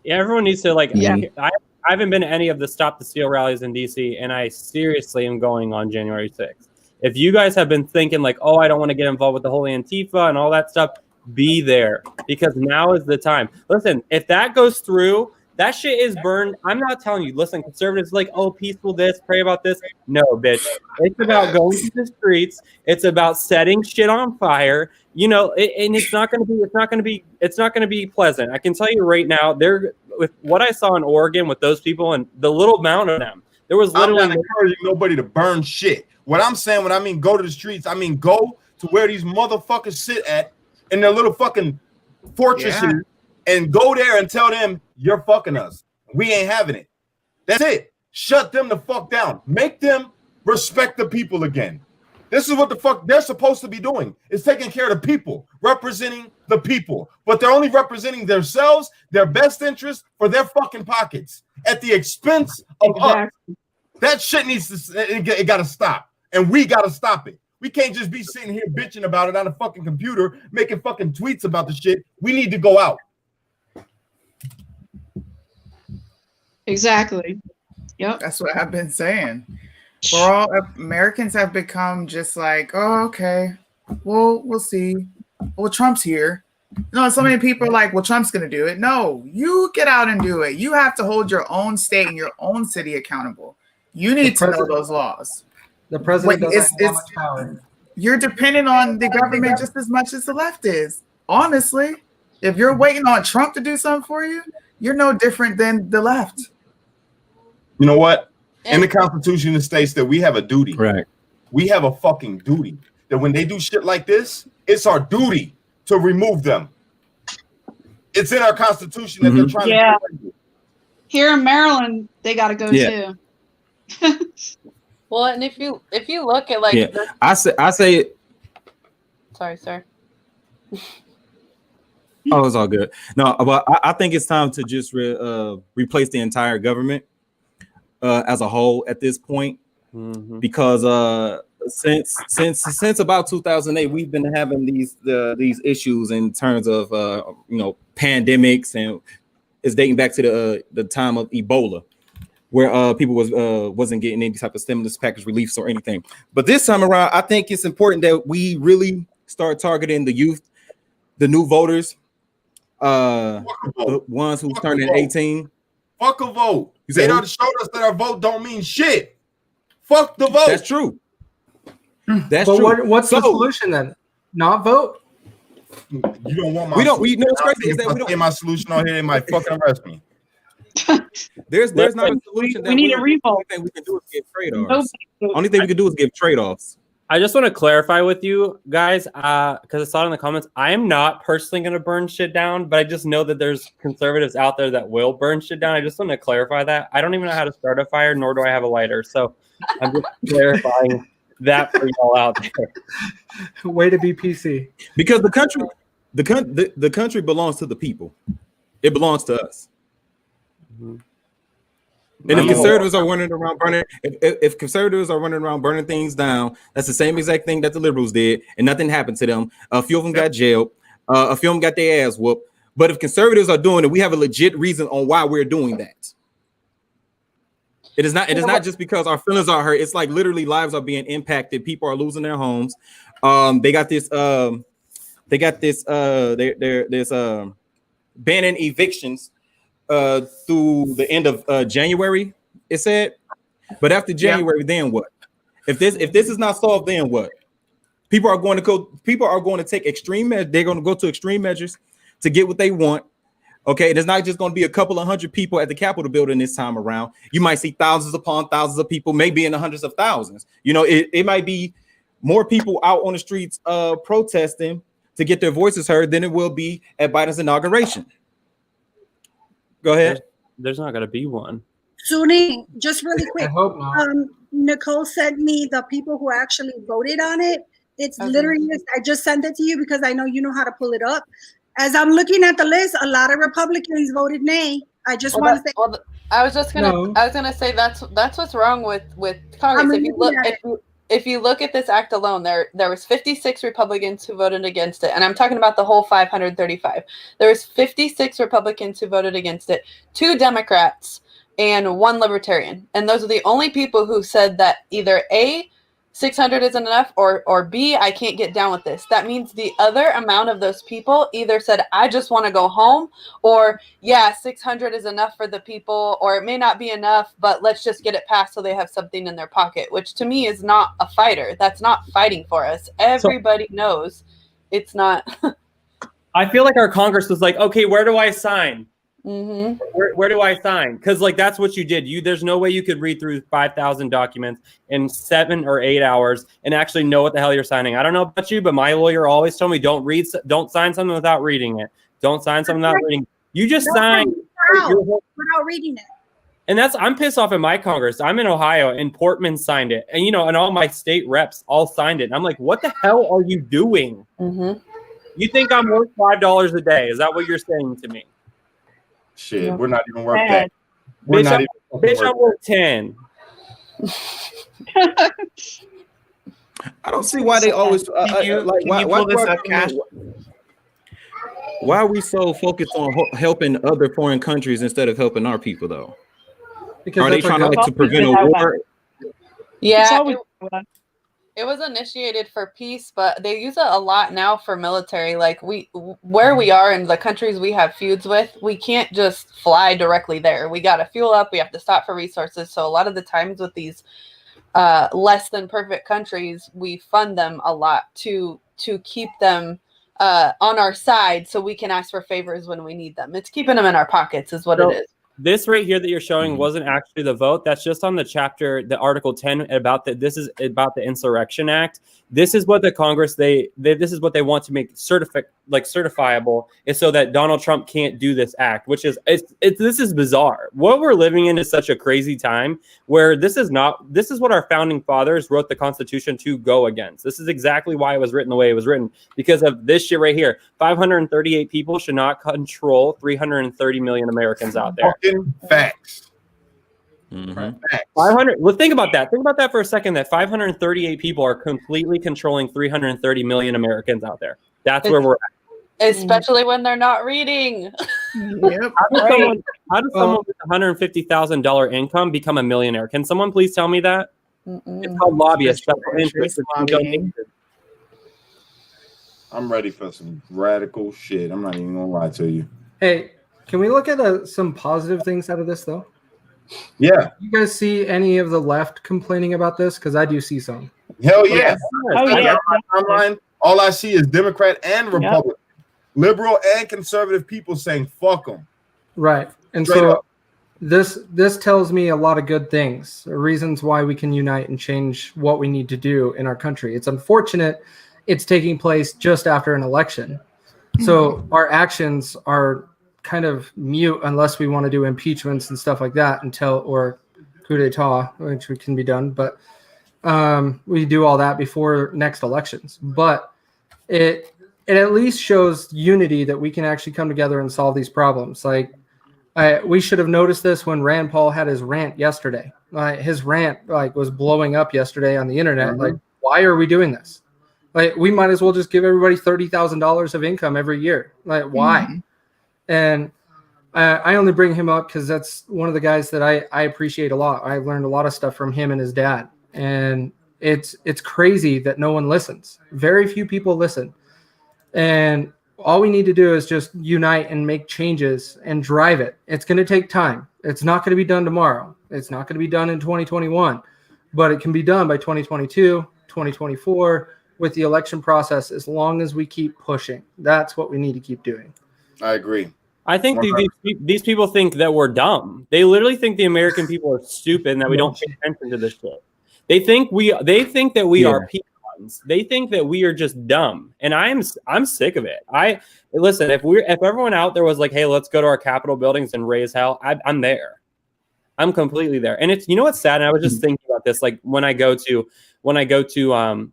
Yeah, everyone needs to like. Yeah. I haven't been to any of the Stop the Steal rallies in DC, and I seriously am going on January 6th. If you guys have been thinking like, oh, I don't want to get involved with the whole Antifa and all that stuff, be there because now is the time. Listen, if that goes through, that shit is burned. I'm not telling you. Listen, conservatives like, oh, peaceful this, pray about this. No, bitch. It's about going to the streets. It's about setting shit on fire. You know, and it's not going to be pleasant. I can tell you right now. There, with what I saw in Oregon with those people and the little amount of them, there was I'm literally not encouraging nobody to burn shit. What I'm saying, when I mean go to the streets, I mean go to where these motherfuckers sit at in their little fucking fortresses and go there and tell them you're fucking us. We ain't having it. That's it. Shut them the fuck down. Make them respect the people again. This is what the fuck they're supposed to be doing. Is taking care of the people, representing the people. But they're only representing themselves, their best interest for their fucking pockets at the expense of us. That shit needs to, it got to stop. And we got to stop it. We can't just be sitting here bitching about it on a fucking computer, making fucking tweets about the shit. We need to go out. Exactly. Yep. That's what I've been saying. For all Americans have become just like, oh, okay, well, we'll see. Well, Trump's here. No, so many people are like, well, Trump's going to do it. No, you get out and do it. You have to hold your own state and your own city accountable. You need to know those laws. The president Wait, doesn't have much power. You're dependent on the government just as much as the left is. Honestly, if you're waiting on Trump to do something for you, you're no different than the left. You know what? In the Constitution, it states that we have a duty. Right. We have a fucking duty. That when they do shit like this, it's our duty to remove them. It's in our Constitution that they're trying to do. Here in Maryland, they got to go too. Well, and if you look at like Yeah, I say sorry, sir. oh, it's all good. No, but I think it's time to just replace the entire government as a whole at this point, because since about 2008, we've been having these issues in terms of pandemics, and it's dating back to the time of Ebola, where people wasn't getting any type of stimulus package reliefs or anything. But this time around, I think it's important that we really start targeting the youth, the new voters, the ones who's turning 18. Fuck a vote. You They said done showed us that our vote don't mean shit. Fuck the vote. That's true. That's But true. what's the So- solution then? Not vote? You don't want my We don't. solution. We know what's crazy is If that I we say don't. my solution on here, they might fucking arrest me. There's not a solution. we need a The revolt. only thing we can do is give trade-offs. Only thing we can do is give trade-offs. I just want to clarify with you guys, because I saw it in the comments. I am not personally going to burn shit down, but I just know that there's conservatives out there that will burn shit down. I just want to clarify that. I don't even know how to start a fire, nor do I have a lighter. So I'm just clarifying that for y'all out there. Way to be PC. Because the country belongs to the people. It belongs to us. And if conservatives are running around burning, if conservatives are running around burning things down, that's the same exact thing that the liberals did, and nothing happened to them. A few of them got jailed. A few of them got their ass whooped. But if conservatives are doing it, we have a legit reason on why we're doing that. It is not just because our feelings are hurt. It's like literally lives are being impacted. People are losing their homes. They got this. There's banning evictions through the end of January. It said, but after January, then what? If this is not solved, then what? People are going to take extreme measures. They're going to go to extreme measures to get what they want. Okay, and it's not just going to be a couple of hundred people at the Capitol building this time around. You might see thousands upon thousands of people, maybe in the hundreds of thousands. You know, it might be more people out on the streets protesting to get their voices heard than it will be at Biden's inauguration. Go ahead. There's not going to be one. Suni, just really quick. I hope not. Nicole sent me the people who actually voted on it. It's literally, I just sent it to you because I know you know how to pull it up. As I'm looking at the list, a lot of Republicans voted nay. I just want to say. Well, I was gonna say that's what's wrong with Congress. If you look at this act alone, there was 56 Republicans who voted against it, and I'm talking about the whole 535. There was 56 Republicans who voted against it, 2 Democrats, and 1 Libertarian, and those are the only people who said that either A, 600 isn't enough, or B, I can't get down with this. That means the other amount of those people either said, I just want to go home, or yeah, 600 is enough for the people, or it may not be enough, but let's just get it passed so they have something in their pocket, which to me is not a fighter. That's not fighting for us. Everybody knows it's not. I feel like our Congress was like, okay, where do I sign? Mm-hmm. Where do I sign? Because like that's what you did. There's no way you could read through 5,000 documents in 7 or 8 hours and actually know what the hell you're signing. I don't know about you, but my lawyer always told me don't sign something without reading it. Don't sign something without reading. You just sign without reading it. And I'm pissed off at my Congress. I'm in Ohio and Portman signed it, and and all my state reps all signed it. And I'm like, what the hell are you doing? Mm-hmm. You think I'm worth $5 a day? Is that what you're saying to me? Shit, we're not even worth that. We're Bitch, I'm worth 10. I don't see why they always why are we so focused on helping other foreign countries instead of helping our people though? Because are they trying to prevent a war? Yeah, it was initiated for peace, but they use it a lot now for military. Like where we are in the countries we have feuds with, we can't just fly directly there. We got to fuel up. We have to stop for resources. So a lot of the times with these less than perfect countries, we fund them a lot to keep them on our side so we can ask for favors when we need them. It's keeping them in our pockets is what it is. This right here that you're showing wasn't actually the vote. That's just on the chapter, the Article 10 this is about the Insurrection Act. This is what the Congress, this is what they want to make like certifiable is so that Donald Trump can't do this act, which is this is bizarre. What we're living in is such a crazy time where this is what our founding fathers wrote the Constitution to go against. This is exactly why it was written the way it was written, because of this shit right here. 538 people should not control 330 million Americans out there. Fucking facts. Mhm. 500. Well, think about that. Think about that for a second. That 538 people are completely controlling 330 million Americans out there. That's where we're at. Especially when they're not reading. Yep. How does someone with $150,000 income become a millionaire? Can someone please tell me that? It's called lobbyists. Special interest lobbying. I'm ready for some radical shit. I'm not even gonna lie to you. Hey, can we look at some positive things out of this though? Yeah. You guys see any of the left complaining about this? Because I do see some. Hell yeah. Oh, yeah. On my timeline, all I see is Democrat and Republican, liberal and conservative people saying "fuck them." Right, and Straight so up. this tells me a lot of good things, reasons why we can unite and change what we need to do in our country. It's unfortunate it's taking place just after an election, so our actions are kind of mute unless we want to do impeachments and stuff like that or coup d'etat, which can be done, but we do all that before next elections. But it at least shows unity that we can actually come together and solve these problems. Like we should have noticed this when Rand Paul had his rant yesterday. His rant was blowing up yesterday on the internet. Mm-hmm. Like, why are we doing this? Like, we might as well just give everybody $30,000 of income every year. Like, why? Mhm. And I only bring him up because that's one of the guys that I appreciate a lot. I learned a lot of stuff from him and his dad. And it's crazy that no one listens. Very few people listen. And all we need to do is just unite and make changes and drive it. It's going to take time. It's not going to be done tomorrow. It's not going to be done in 2021. But it can be done by 2022, 2024 with the election process as long as we keep pushing. That's what we need to keep doing. I agree. I think these people think that we're dumb. They literally think the American people are stupid and that we don't pay attention to this shit. They think that we are peons. They think that we are just dumb, and I'm sick of it. Listen. If everyone out there was like, "Hey, let's go to our Capitol buildings and raise hell," I'm there. I'm completely there. And it's, you know what's sad? And I was just thinking about this. Like when I go to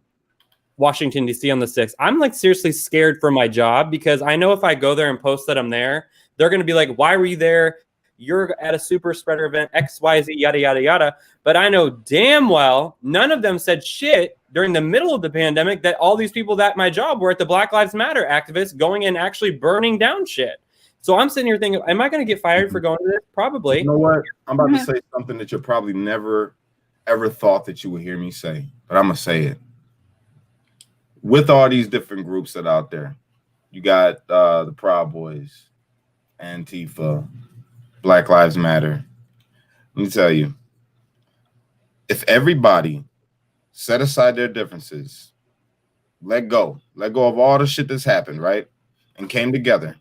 Washington D.C. on the 6th, I'm like seriously scared for my job because I know if I go there and post that I'm there, they're going to be like, "Why were you there? You're at a super spreader event, XYZ, yada, yada, yada." But I know damn well none of them said shit during the middle of the pandemic that all these people at my job were at the Black Lives Matter activists going and actually burning down shit. So I'm sitting here thinking, am I going to get fired for going to this? Probably. You know what? I'm about to say something that you probably never, ever thought that you would hear me say, but I'm going to say it. With all these different groups that are out there, you got the Proud Boys, Antifa, Black Lives Matter. Let me tell you, if everybody set aside their differences, let go of all the shit that's happened, right? And came together,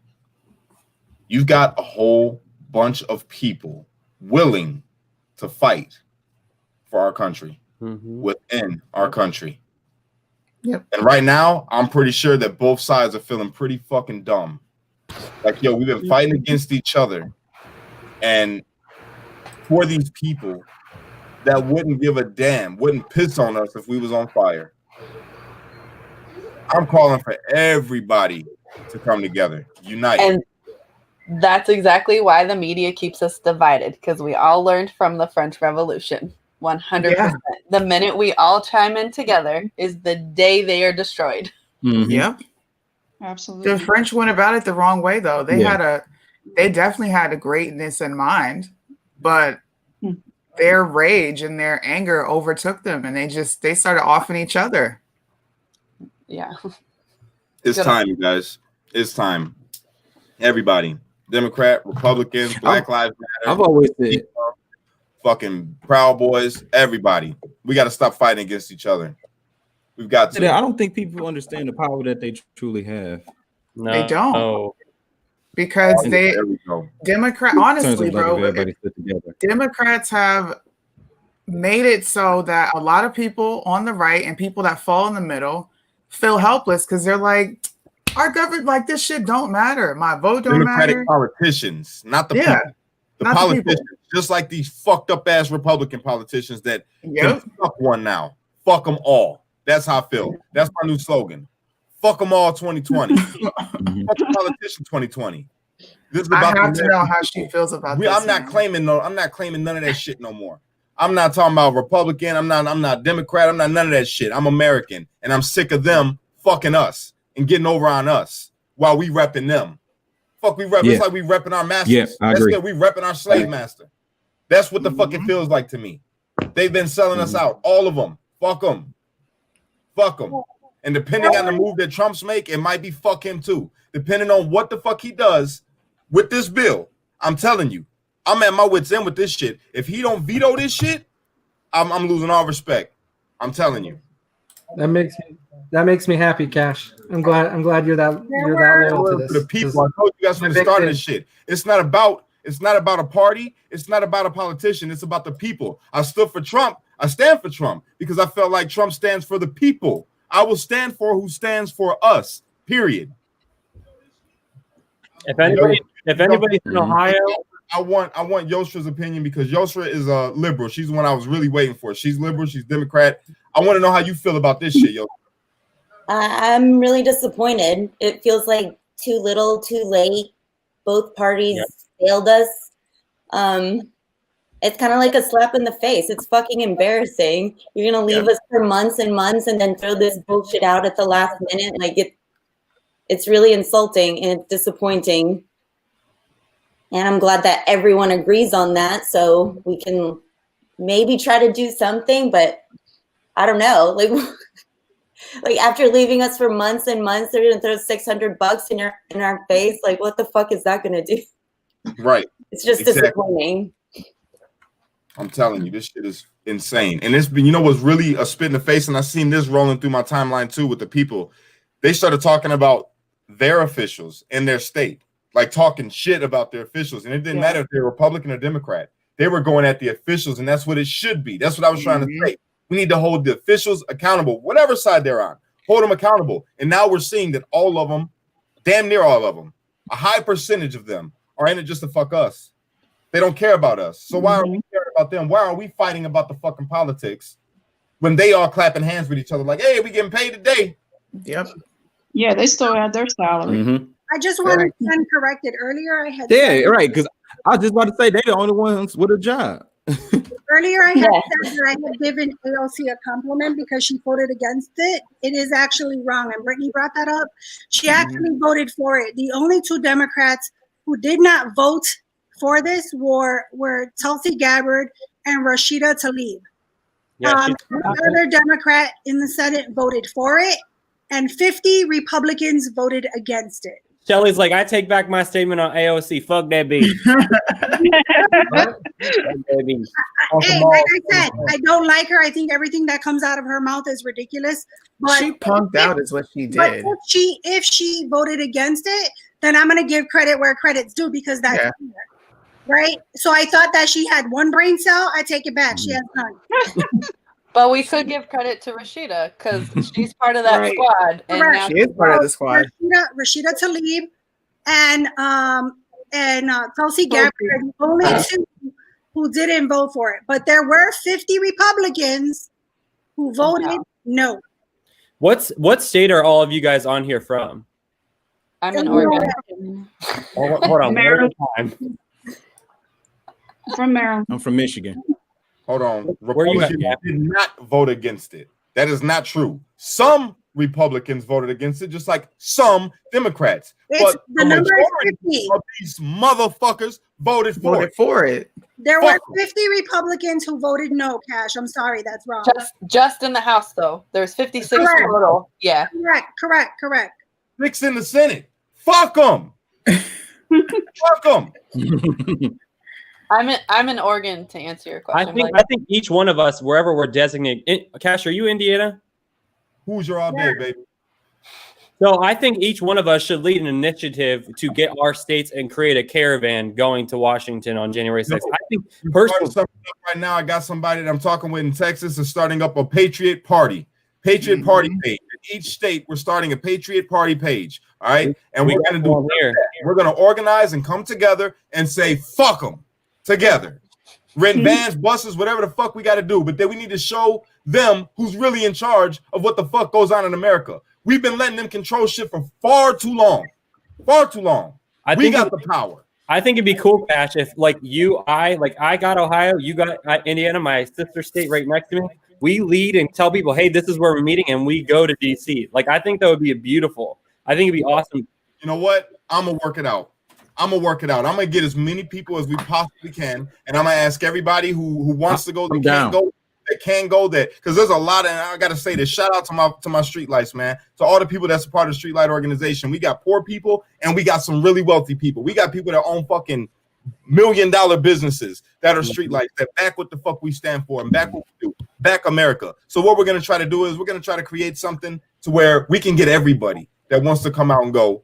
you've got a whole bunch of people willing to fight for our country within our country. Yep. And right now, I'm pretty sure that both sides are feeling pretty fucking dumb. Like, yo, we've been fighting against each other. And for these people that wouldn't give a damn, wouldn't piss on us if we was on fire. I'm calling for everybody to come together, unite. And that's exactly why the media keeps us divided, because we all learned from the French Revolution. 100%. Yeah. The minute we all chime in together is the day they are destroyed. Yep. Absolutely. The French went about it the wrong way, though. They definitely had a greatness in mind, but their rage and their anger overtook them, and they started offing each other. Yeah. It's time, you guys. It's time. Everybody, Democrat, Republican, Black Lives Matter. I've always said, fucking Proud Boys, everybody. We got to stop fighting against each other. We've got to. I don't think people understand the power that they truly have. No, They don't. no. Because There we go. honestly, Turns out bro, like if everybody sit together. Democrats have made it so that a lot of people on the right and people that fall in the middle feel helpless because they're like, Our government, like this shit don't matter. My vote don't Democratic matter. politicians, not the Yeah, people. The not the politicians, people. just like these fucked up ass Republican politicians that Yep. can fuck one now. Fuck them all. That's how I feel. That's my new slogan. Fuck them all 2020. Fuck the politician 2020. This is I about have the to know American how she people. feels about I'm this. not man. claiming I'm not claiming none of that shit no more. I'm not talking about Republican. I'm not Democrat. I'm not none of that shit. I'm American, and I'm sick of them fucking us and getting over on us while we repping them. Fuck, we rep. Yeah. It's like we repping our masters. Yeah, I agree. That's good. We repping our slave master. That's what the fuck it feels like to me. They've been selling us out, all of them. Fuck them. Fuck them. And depending on the move that Trump's make, it might be fuck him too. Depending on what the fuck he does with this bill, I'm telling you, I'm at my wit's end with this shit. If he don't veto this shit, I'm losing all respect. I'm telling you. That makes me happy, Cash. I'm glad you're that loyal to this. For the people, I told you guys from the start of this shit. It's not about a party. It's not about a politician. It's about the people. I stood for Trump. I stand for Trump because I felt like Trump stands for the people. I will stand for who stands for us. Period. If anybody's in Ohio, I want Yostra's opinion because Yostra is a liberal. She's the one I was really waiting for. She's liberal. She's Democrat. I want to know how you feel about this shit, Yostra. I'm really disappointed. It feels like too little, too late. Both parties failed us. It's kind of like a slap in the face. It's fucking embarrassing. You're gonna leave us for months and months and then throw this bullshit out at the last minute. Like it's really insulting and it's disappointing. And I'm glad that everyone agrees on that, so we can maybe try to do something. But I don't know, like after leaving us for months and months, they're gonna throw $600 in our face. Like, what the fuck is that gonna do? Right. It's just disappointing. I'm telling you, this shit is insane. And it's been, what's really a spit in the face, and I seen this rolling through my timeline too with the people. They started talking about their officials in their state, like talking shit about their officials. And it didn't matter if they're Republican or Democrat. They were going at the officials, and that's what it should be. That's what I was trying to say. We need to hold the officials accountable, whatever side they're on. Hold them accountable. And now we're seeing that all of them, damn near all of them, a high percentage of them are in it just to fuck us. They don't care about us. So why are we caring about them? Why are we fighting about the fucking politics when they all clapping hands with each other like, hey, we getting paid today? Yep. Yeah, they still had their salary. Mm-hmm. I just want to stand corrected. Earlier, I had Yeah, said, right. Because I was just about to say they're the only ones with a job. Earlier, I had said that I had given AOC a compliment because she voted against it. It is actually wrong, and Brittany brought that up. She actually voted for it. The only two Democrats who did not vote for this were Tulsi Gabbard and Rashida Tlaib. The other Democrat in the Senate voted for it, and 50 Republicans voted against it. Shelly's like, I take back my statement on AOC. Fuck that bitch. Hey, like I said, I don't like her. I think everything that comes out of her mouth is ridiculous. But She punked out is what she But did. if she voted against it, then I'm gonna give credit where credit's due because that's fair, right. So I thought that she had one brain cell. I take it back. She has none. But we could give credit to Rashida because she's part of that Right. squad. And Correct. now She is part of the squad. Rashida Tlaib and Tulsi Gabbard are the only two who didn't vote for it. But there were 50 Republicans who voted no. What state are all of you guys on here from? I'm in Illinois. Oregon. Hold on. Maryland. One more time. From Maryland. I'm from Michigan. Hold on. Where you at, Republicans Cap? did not vote against it. That is not true. Some Republicans voted against it, just like some Democrats. It's, the number is 50. Of these motherfuckers voted for Voted it. for it. There were Fuck 'em. 50 Republicans who voted no, Cash. I'm sorry, that's wrong. Just in the House, though. There's 56 Correct. total. Yeah. Correct. 6 in the Senate. Fuck them. Fuck them. I'm in Oregon to answer your I question. think each one of us, wherever we're designated. Cash, are you Indiana? Who's your all day, baby? So I think each one of us should lead an initiative to get our states and create a caravan going to Washington on January 6th. I think personally, Right now, I got somebody that I'm talking with in Texas is starting up a Patriot Party. Patriot Party page. each state, we're starting a Patriot Party page. All right. And We we're got going to do one here. we're going to organize and come together and say, fuck them together. Rent vans, buses, whatever the fuck we got to do. But then we need to show them who's really in charge of what the fuck goes on in America. We've been letting them control shit for far too long. Far too long. We got the power. I think it'd be cool, Cash, if like I got Ohio, you got Indiana, my sister state right next to me. We lead and tell people, hey, this is where we're meeting, and we go to DC. Like, I think that would be beautiful. I think it'd be awesome. You know what? I'm gonna work it out. I'm gonna get as many people as we possibly can, and I'm gonna ask everybody who wants to go, that can go there, because there's a lot. And I gotta say this, shout out to my streetlights, man, to all the people that's a part of the Streetlight organization. We got poor people and we got some really wealthy people. We got people that own fucking $1 million businesses that are streetlights, that back what the fuck we stand for and back what we do, back America. So what we're gonna try to do is we're gonna try to create something to where we can get everybody that wants to come out and go.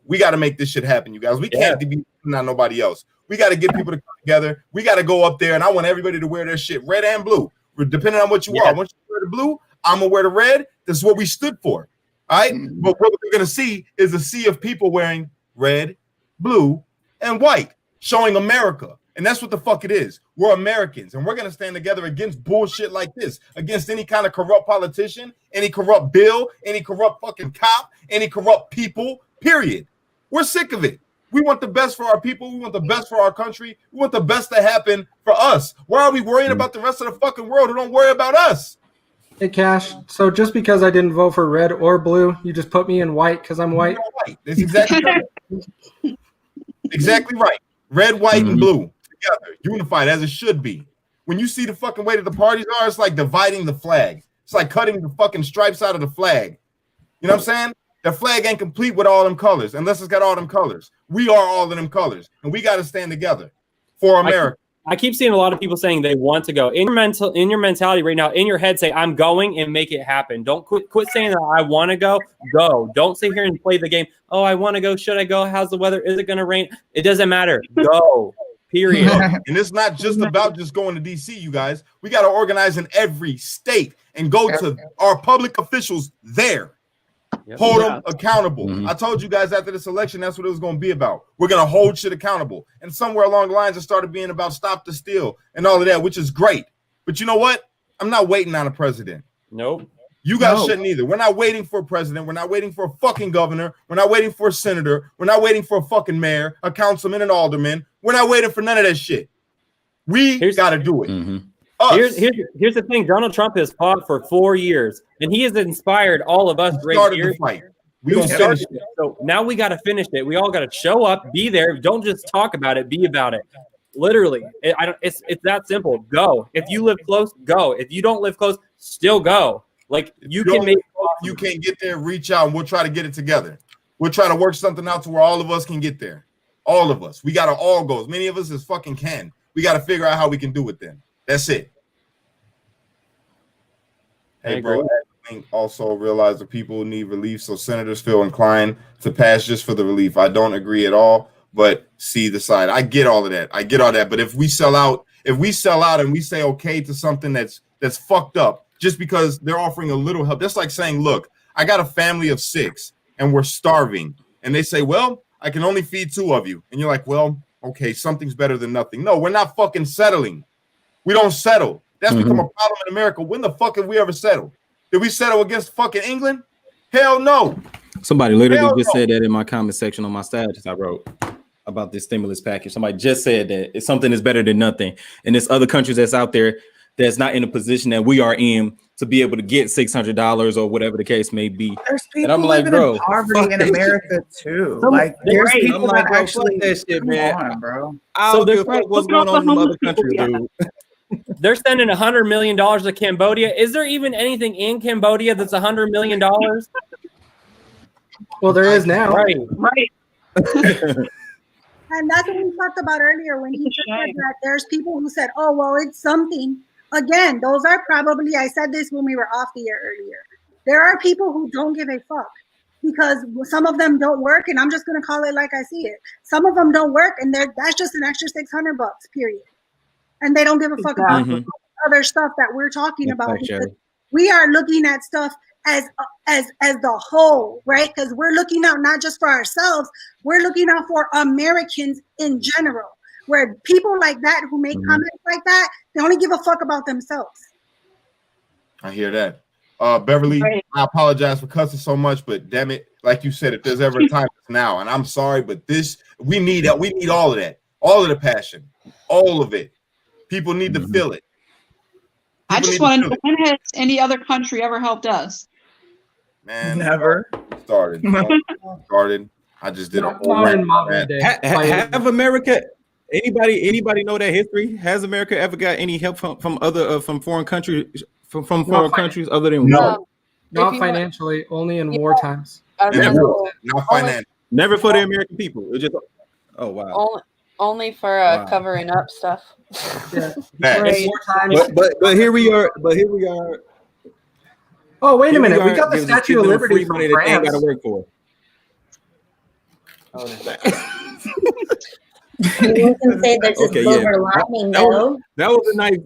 We got to make this shit happen, you guys. We can't be not nobody else. We got to get people to come together. We got to go up there, and I want everybody to wear their shit red and blue, depending on what you are. I want you to wear the blue. I'm gonna wear the red. This is what we stood for. All right. But what we're gonna see is a sea of people wearing red, blue, and white, showing America. And that's what the fuck it is. We're Americans, and we're gonna stand together against bullshit like this, against any kind of corrupt politician, any corrupt bill, any corrupt fucking cop, any corrupt people, period. We're sick of it. We want the best for our people. We want the best for our country. We want the best to happen for us. Why are we worrying about the rest of the fucking world who don't worry about us? Hey, Cash. So just because I didn't vote for red or blue, you just put me in white because I'm white? White. That's exactly right. Exactly right. Red, white, and blue together, unified as it should be. When you see the fucking way that the parties are, it's like dividing the flag. It's like cutting the fucking stripes out of the flag. You know what I'm saying? The flag ain't complete with all them colors unless it's got all them colors. We are all of them colors, and we got to stand together for America. I keep seeing a lot of people saying they want to go. In your mentality right now, in your head, say I'm going and make it happen. Don't quit saying that I want to go. Go. Don't sit here and play the game. Oh, I want to go. Should I go? How's the weather? Is it going to rain? It doesn't matter. Go. Period. And it's not just about just going to DC, you guys. We got to organize in every state and go to our public officials there. Hold them accountable. I told you guys after this election, that's what it was going to be about. We're going to hold shit accountable. And somewhere along the lines, it started being about stop the steal and all of that, which is great. But you know what? I'm not waiting on a president. Nope. You guys shouldn't either. We're not waiting for a president. We're not waiting for a fucking governor. We're not waiting for a senator. We're not waiting for a fucking mayor, a councilman, an alderman. We're not waiting for none of that shit. We got to do it. Here's the thing. Donald Trump has fought for 4 years, and he has inspired all of us right here. We gonna finish it. So now we got to finish it. We all got to show up, be there. Don't just talk about it. Be about it. Literally, it's that simple. Go. If you live close, go. If you don't live close, still go. Like you can't get there. Reach out, and we'll try to get it together. We'll try to work something out to where all of us can get there. All of us. We got to all go. As many of us as fucking can. We got to figure out how we can do it then. That's it. Hey, bro, I also realize that people need relief, so senators feel inclined to pass just for the relief. I don't agree at all, but see the side. I get all of that. But if we sell out and we say okay to something that's fucked up just because they're offering a little help, that's like saying, look, I got a family of 6 and we're starving. And they say, well, I can only feed 2 of you. And you're like, well, okay, something's better than nothing. No, we're not fucking settling. We don't settle. That's become a problem in America. When the fuck have we ever settled? Did we settle against fucking England? Hell no. Somebody literally said that in my comment section on my status I wrote about this stimulus package. Somebody just said that it's something is better than nothing. And there's other countries that's out there that's not in a position that we are in to be able to get $600 or whatever the case may be. There's people and I'm like, living bro, in poverty in America too. Like there's people that actually that shit, man. On, bro. I don't give a fuck what's going on in other countries, dude. They're sending $100 million to Cambodia. Is there even anything in Cambodia that's $100 million? Well, there is now. Right. And that's what we talked about earlier when he said that there's people who said, oh, well, it's something. Again, those are probably, I said this when we were off the air earlier. There are people who don't give a fuck because some of them don't work, and I'm just going to call it like I see it. Some of them don't work, and that's just an extra $600, period. And they don't give a fuck about other stuff that we're talking about. We are looking at stuff as the whole, right? Because we're looking out not just for ourselves, we're looking out for Americans in general. Where people like that who make comments like that, they only give a fuck about themselves. I hear that. Beverly, Right. I apologize for cussing so much, but damn it, like you said, if there's ever a time, it's now. And I'm sorry, but we need that. We need all of that, all of the passion, all of it. People need to feel it. I just want to know, when has any other country ever helped us? Man, Never. started. I just did a whole Not in rant. modern day. Have America? Anybody know that history? Has America ever got any help from other from foreign countries from foreign countries other than No. Not If you financially, only in war times. I was gonna Never, say, not financial. never for the American people? It was just only for Wow. covering up stuff. Yeah. Facts. Right. War times. but here we are. Oh, wait a Here minute. We are got the giving Statue of them Liberty free from money that they ain't got France. to work for. You can say there's a Okay, yeah. silver lining, That was- though. That was a nice.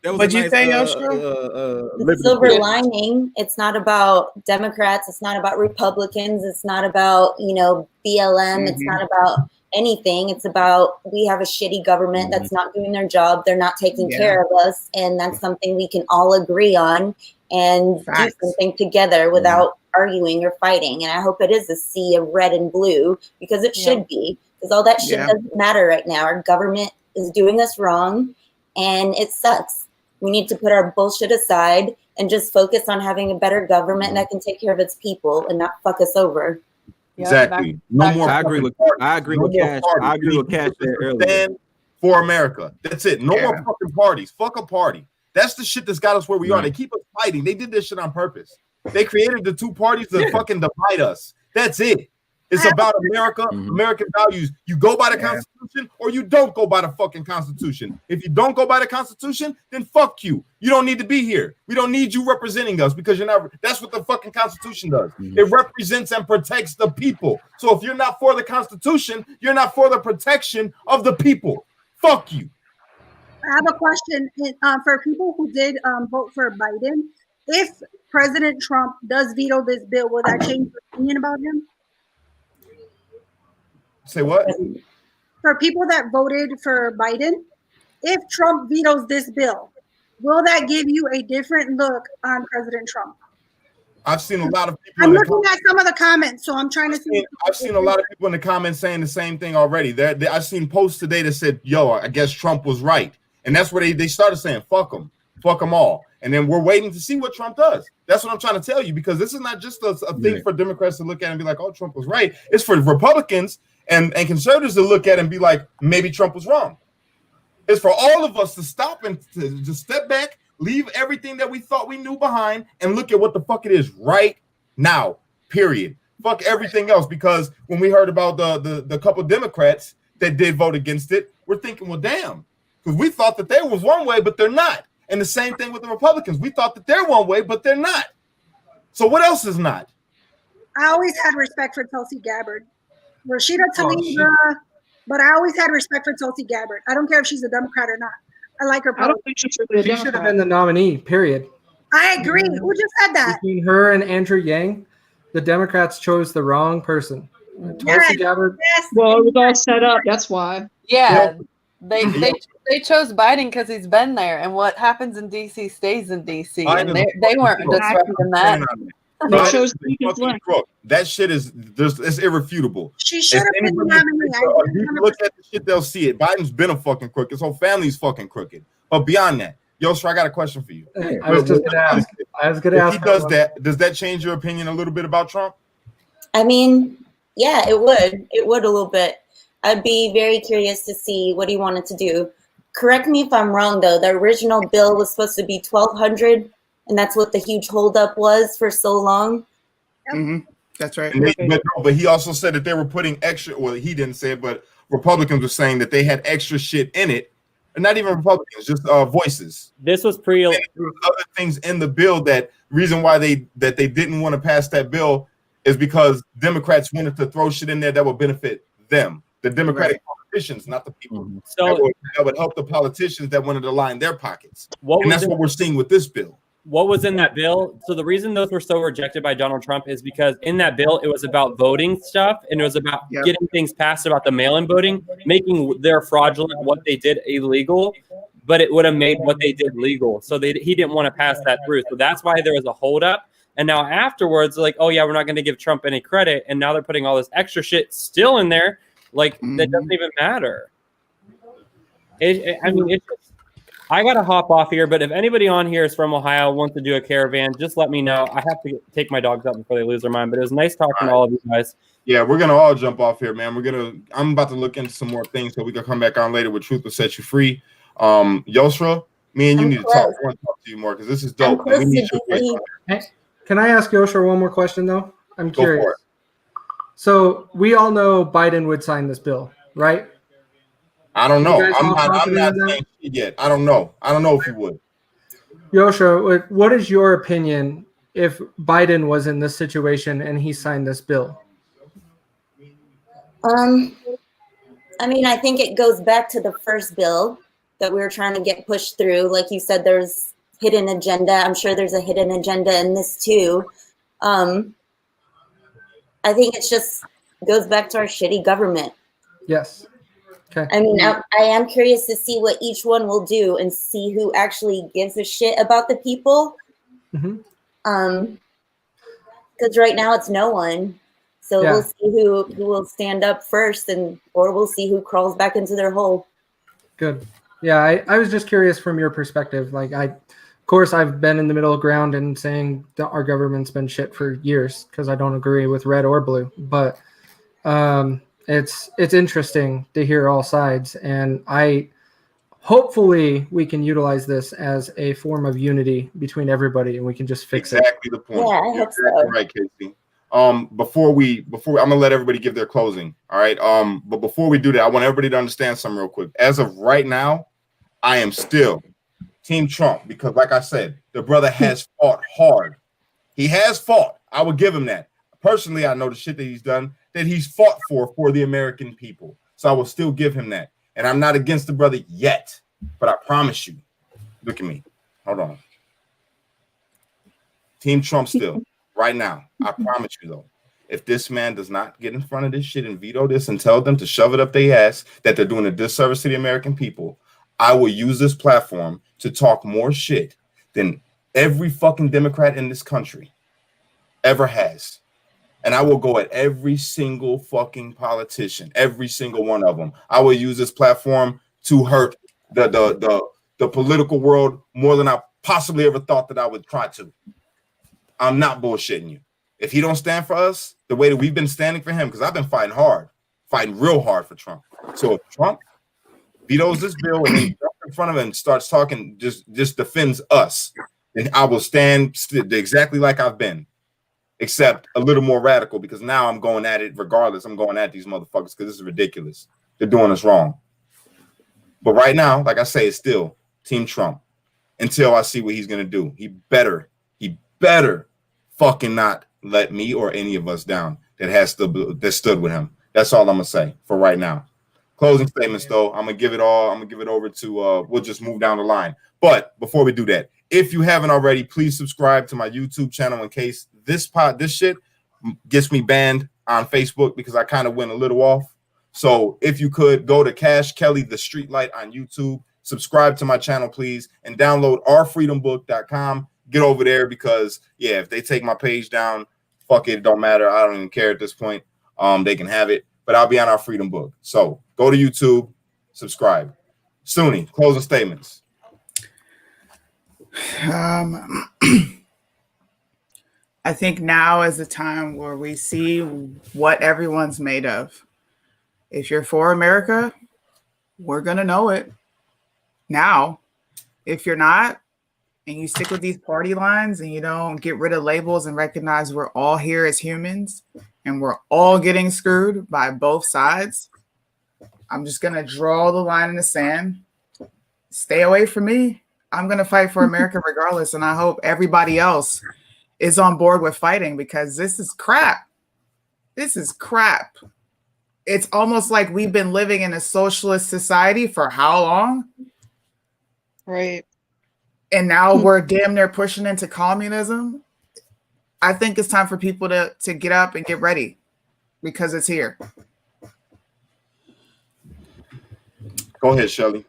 What'd you say, The silver liberty. lining, it's not about Democrats, it's not about Republicans, it's not about, BLM, it's not about anything. It's about we have a shitty government that's not doing their job, they're not taking care of us, and that's something we can all agree on and Facts. do something together without arguing or fighting. And I hope it is a sea of red and blue, because it should be, because all that shit Yeah. doesn't matter right now. Our government is doing us wrong and it sucks. We need to put our bullshit aside and just focus on having a better government that can take care of its people and not fuck us over. Yeah, Exactly. No more. I agree with fucking I agree No with more Cash. parties. I agree with Cash there earlier. Stand for America. That's it. No Yeah. more fucking parties. Fuck a party. That's the shit that's got us where we are. Right. They keep us fighting. They did this shit on purpose. They created the two parties to fucking divide us. That's it. It's about America, American values. You go by the Constitution or you don't go by the fucking Constitution. If you don't go by the Constitution, then fuck you. You don't need to be here. We don't need you representing us because you're not. That's what the fucking Constitution does. It represents and protects the people. So if you're not for the Constitution, you're not for the protection of the people. Fuck you. I have a question for people who did vote for Biden. If President Trump does veto this bill, will that change your opinion about him? Say what? For people that voted for Biden, if Trump vetoes this bill, will that give you a different look on President Trump? I've seen a lot of people. I'm in the looking at some of the comments, so I'm trying to see. I've seen a lot of people in the comments saying the same thing already. I've seen posts today that said, "Yo, I guess Trump was right," and that's where they started saying, "Fuck them all." And then we're waiting to see what Trump does. That's what I'm trying to tell you, because this is not just a thing for Democrats to look at and be like, "Oh, Trump was right." It's for Republicans and conservatives to look at and be like, "Maybe Trump was wrong." It's for all of us to stop and to just step back, leave everything that we thought we knew behind, and look at what the fuck it is right now. Period. Fuck everything else. Because when we heard about the couple Democrats that did vote against it, we're thinking, well, damn, because we thought that they was one way, but they're not. And the same thing with the Republicans. We thought that they're one way, but they're not. So what else is not? I always had respect for Tulsi Gabbard. Rashida Tlaib, but I always had respect for Tulsi Gabbard. I don't care if she's a Democrat or not. I like her. I don't think she's really a She should have Democrat. been the nominee, period. I agree. Who just said that? Between her and Andrew Yang, the Democrats chose the wrong person. Tulsi Yes. Gabbard. Yes. Well, it was all set up. That's why. Yeah, they chose Biden because he's been there, and what happens in DC stays in DC, and they weren't disrupting that. They Biden chose is a Lincoln fucking Flynn. crook. That shit is it's irrefutable. She should have been the Anybody- nominee. if you look at the shit, they'll see it. Biden's been a fucking crook. His whole family's fucking crooked. But beyond that, Yostra, I got a question for you. I was just gonna ask. If he does that, does that change your opinion a little bit about Trump? I mean, yeah, it would. It would a little bit. I'd be very curious to see what he wanted to do. Correct me if I'm wrong, though. The original bill was supposed to be 1,200, and that's what the huge holdup was for so long. That's right. But he also said that they were putting extra. Well, he didn't say it, but Republicans were saying that they had extra shit in it. And not even Republicans, just voices. This was There was other things in the bill that reason why they didn't want to pass that bill is because Democrats wanted to throw shit in there that would benefit them, the Democratic politicians, not the people. So that would help the politicians that wanted to line their pockets. What And was that's it- what we're seeing with this bill. what was in that bill. So the reason those were so rejected by Donald Trump is because in that bill, it was about voting stuff, and it was about getting things passed about the mail-in voting, making their fraudulent what they did illegal, but it would have made what they did legal. So he didn't want to pass that through. So that's why there was a holdup. And now afterwards, like, oh yeah, we're not going to give Trump any credit. And now they're putting all this extra shit still in there. Like that doesn't even matter. I got to hop off here, but if anybody on here is from Ohio, wants to do a caravan, just let me know. I have to take my dogs out before they lose their mind, but it was nice talking to all of you guys. Yeah, we're going to all jump off here, man. I'm about to look into some more things so we can come back on later with Truth Will Set You Free. Yosra, me and you need to talk. I want to talk to you more because this is dope. We need your voice on here. Can I ask Yosra one more question, though? I'm curious. So we all know Biden would sign this bill, right? I don't know. I'm not saying shit yet. I don't know. I don't know if he would. Yosra, what is your opinion if Biden was in this situation and he signed this bill? I mean, I think it goes back to the first bill that we were trying to get pushed through. Like you said, there's hidden agenda. I'm sure there's a hidden agenda in this too. I think it's just goes back to our shitty government. Yes. Okay. I mean, I am curious to see what each one will do and see who actually gives a shit about the people. Because right now it's no one. So we'll see who will stand up first, or we'll see who crawls back into their hole. Good. Yeah, I was just curious from your perspective. Like, of course, I've been in the middle ground and saying that our government's been shit for years because I don't agree with red or blue. But it's interesting to hear all sides, and hopefully we can utilize this as a form of unity between everybody, and we can just fix it. Exactly the point. Yeah, I hope so. Right, Casey. Before I'm gonna let everybody give their closing. All right. But before we do that, I want everybody to understand something real quick. As of right now, I am still Team Trump because, like I said, the brother has fought hard. He has fought. I would give him that. Personally, I know the shit that he's done, that he's fought for the American people. So I will still give him that. And I'm not against the brother yet, but I promise you, look at me. Hold on. Team Trump still, right now. I promise you, though, if this man does not get in front of this shit and veto this and tell them to shove it up their ass, that they're doing a disservice to the American people, I will use this platform to talk more shit than every fucking Democrat in this country ever has. And I will go at every single fucking politician, every single one of them. I will use this platform to hurt the political world more than I possibly ever thought that I would try to. I'm not bullshitting you. If he don't stand for us the way that we've been standing for him, because I've been fighting real hard for Trump. So if Trump vetoes this bill and he jumps in front of him and starts talking, just defends us, then I will stand exactly like I've been. Except a little more radical because now I'm going at it regardless. I'm going at these motherfuckers because this is ridiculous. They're doing us wrong. But right now, like I say, it's still Team Trump until I see what he's going to do. He better fucking not let me or any of us down that stood with him. That's all I'm going to say for right now. Closing statements, though, I'm going to give it over to, we'll just move down the line. But before we do that, if you haven't already, please subscribe to my YouTube channel in case this shit gets me banned on Facebook because I kind of went a little off. So if you could go to Cash Kelly, the Streetlight on YouTube, subscribe to my channel, please, and download ourfreedombook.com. Get over there because, yeah, if they take my page down, fuck it, don't matter. I don't even care at this point. They can have it, but I'll be on Our Freedom Book. So go to YouTube, subscribe. Suni, closing statements. I think now is the time where we see what everyone's made of. If you're for America, we're going to know it now. If you're not, and you stick with these party lines and you don't get rid of labels and recognize we're all here as humans and we're all getting screwed by both sides, I'm just going to draw the line in the sand. Stay away from me. I'm going to fight for America regardless. And I hope everybody else is on board with fighting because this is crap. This is crap. It's almost like we've been living in a socialist society for how long? Right. and now we're damn near pushing into communism. I think it's time for people to get up and get ready because it's here. Go ahead, Shelly.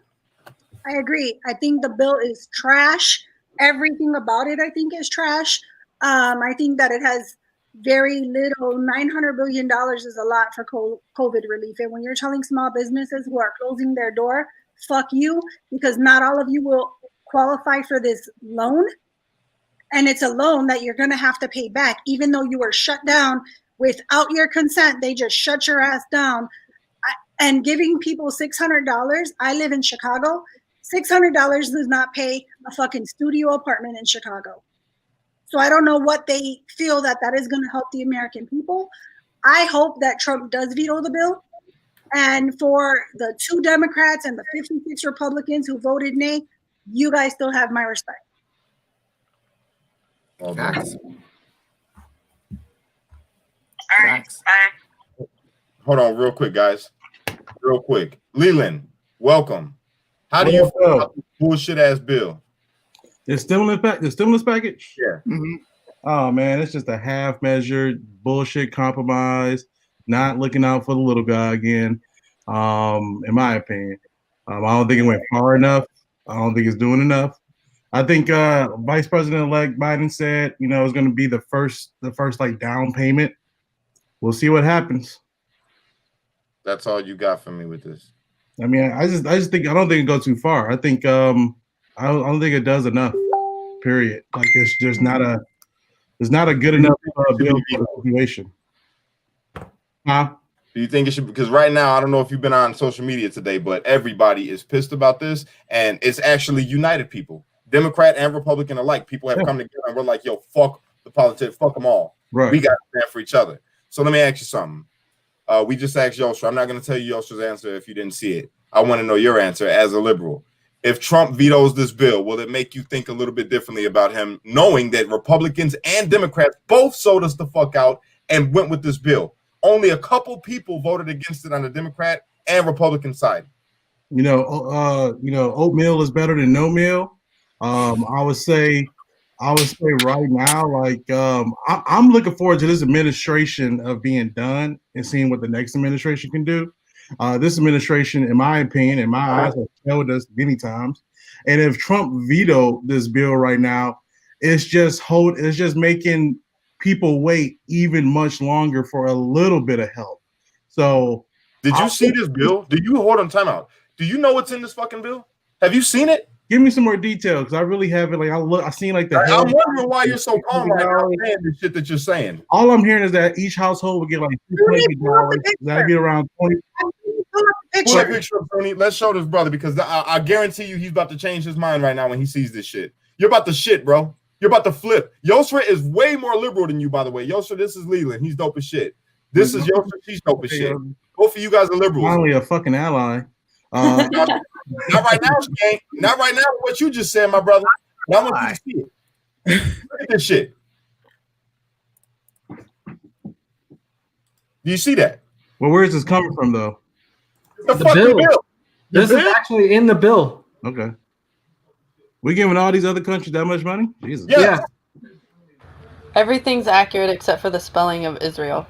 I agree. I think the bill is trash. Everything about it, I think, is trash. I think that it has very little. $900 billion is a lot for COVID relief. And when you're telling small businesses who are closing their door, fuck you, because not all of you will qualify for this loan. And it's a loan that you're going to have to pay back, even though you were shut down without your consent. They just shut your ass down. And giving people $600, I live in Chicago. $600 does not pay a fucking studio apartment in Chicago. So I don't know what they feel that is going to help the American people. I hope that Trump does veto the bill. And for the 2 Democrats and the 56 Republicans who voted nay, you guys still have my respect. Facts. Facts. Hold on real quick, guys. Real quick. Leland, welcome. How do you feel about this bullshit ass bill? The stimulus package? Yeah. Mm-hmm. Oh man, it's just a half-measured bullshit compromise, not looking out for the little guy again. In my opinion. I don't think it went far enough. I don't think it's doing enough. I think Vice President-elect Biden said, it's going to be the first like down payment. We'll see what happens. That's all you got for me with this. I mean, I just think I don't think it goes too far. I think I don't think it does enough. Period. Like there's not a good enough bill for the situation. Huh? Do you think it should? Because right now, I don't know if you've been on social media today, but everybody is pissed about this, and it's actually united people, Democrat and Republican alike. People have come together, and we're like, "Yo, fuck the politics, fuck them all. Right. We got to stand for each other." So let me ask you something. We just asked Yosha. I'm not going to tell you Yosha's answer if you didn't see it. I want to know your answer as a liberal. If Trump vetoes this bill, will it make you think a little bit differently about him, knowing that Republicans and Democrats both sold us the fuck out and went with this bill? Only a couple people voted against it on the Democrat and Republican side. Oatmeal is better than no meal. I would say right now, like I'm looking forward to this administration of being done and seeing what the next administration can do. This administration, in my opinion, in my eyes, has failed us many times. And if Trump vetoed this bill right now, it's just making people wait even much longer for a little bit of help. So, did you see this bill? Do you hold on timeout? Do you know what's in this fucking bill? Have you seen it? Give me some more details, because I really haven't. Like I seen like the. I'm wondering why you're so calm right now saying the shit that you're saying. All I'm hearing is that each household will get like $200. That'd be around 20. Pull a picture of Tony. Let's show this brother, because I guarantee you he's about to change his mind right now when he sees this shit. You're about to shit, bro. You're about to flip. Yosra is way more liberal than you, by the way. Yosra, this is Leland. He's dope as shit. This is Yosra. She's dope as shit. Both of you guys are liberals. Finally, a fucking ally. Not right now, Skank. Not right now. What you just said, my brother. Now I want you to see it. Look at this shit. Do you see that? Well, where is this coming from, though? The fucking bill. This is actually in the bill. Okay. We giving all these other countries that much money? Jesus. Yeah. Everything's accurate except for the spelling of Israel.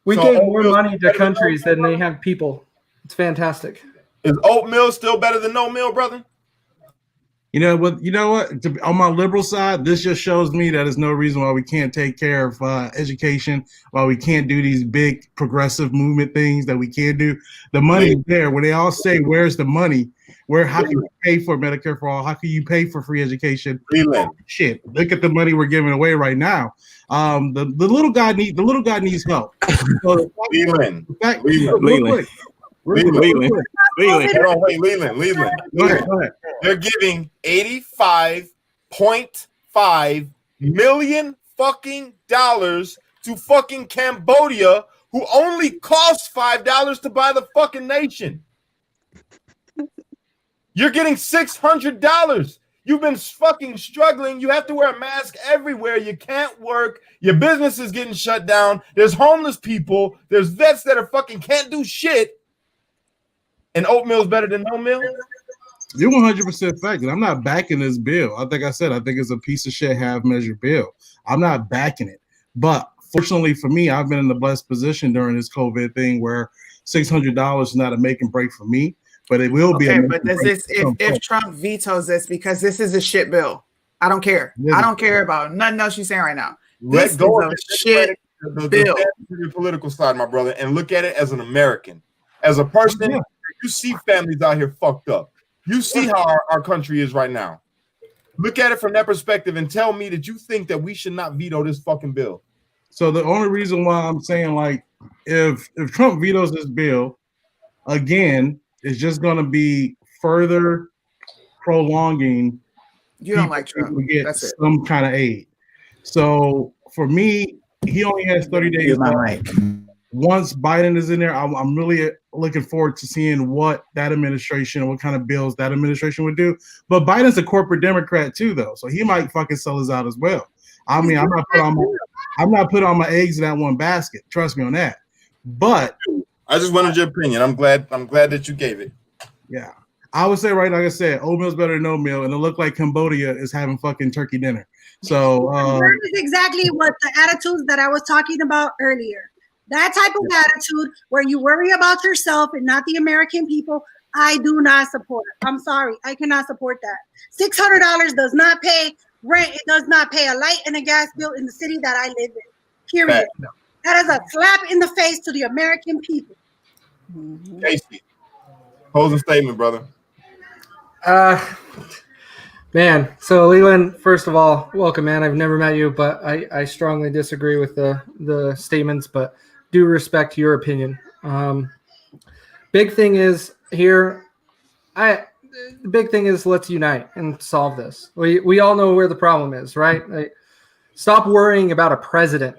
We gave more money to countries than they have people. It's fantastic. Is oatmeal still better than no meal, brother? You know what? On my liberal side, this just shows me that there's no reason why we can't take care of education, why we can't do these big progressive movement things that we can do. The money is there. When they all say, "Where's the money?" How can you pay for Medicare for all? How can you pay for free education? Shit, look at the money we're giving away right now. The little guy needs help. Leland. Leland. Hold on, wait, Leland. Go ahead. They're giving $85.5 million fucking dollars to fucking Cambodia, who only costs $5 to buy the fucking nation. You're getting $600. You've been fucking struggling. You have to wear a mask everywhere. You can't work. Your business is getting shut down. There's homeless people. There's vets that are fucking can't do shit. And oatmeal is better than no meal? You're 100% fact, and I'm not backing this bill. I think it's a piece of shit half measure bill. I'm not backing it. But fortunately for me, I've been in the blessed position during this COVID thing where $600 is not a make and break for me, but it will be. Okay, but does this if Trump vetoes this because this is a shit bill? I don't care. I don't care about nothing else you're saying right now. This is a shit bill. The political side, my brother, and look at it as an American, as a person. Yeah. You see families out here fucked up. You see how our country is right now. Look at it from that perspective and tell me that you think that we should not veto this fucking bill. So the only reason why I'm saying, like, if Trump vetoes this bill, again, it's just going to be further prolonging. You don't like Trump. To get some kind of aid. So for me, he only has 30 days left. Once Biden is in there, I'm really looking forward to seeing what that administration, what kind of bills that administration would do. But Biden's a corporate Democrat too, though, so he might fucking sell us out as well. I mean, I'm not putting all my eggs in that one basket. Trust me on that. But I just wanted your opinion. I'm glad that you gave it. Yeah, I would say, right, like I said, oatmeal's better than no meal, and it looked like Cambodia is having fucking turkey dinner. So that is exactly what the attitudes that I was talking about earlier. That type of attitude where you worry about yourself and not the American people, I do not support. I'm sorry, I cannot support that. $600 does not pay rent. It does not pay a light and a gas bill in the city that I live in. Period. No. That is a slap in the face to the American people. Casey, closing statement, brother. Man, so Leland, first of all, welcome, man. I've never met you, but I strongly disagree with the statements, but do respect your opinion. Big thing is here, the big thing is let's unite and solve this. We all know where the problem is, right? Like, stop worrying about a president.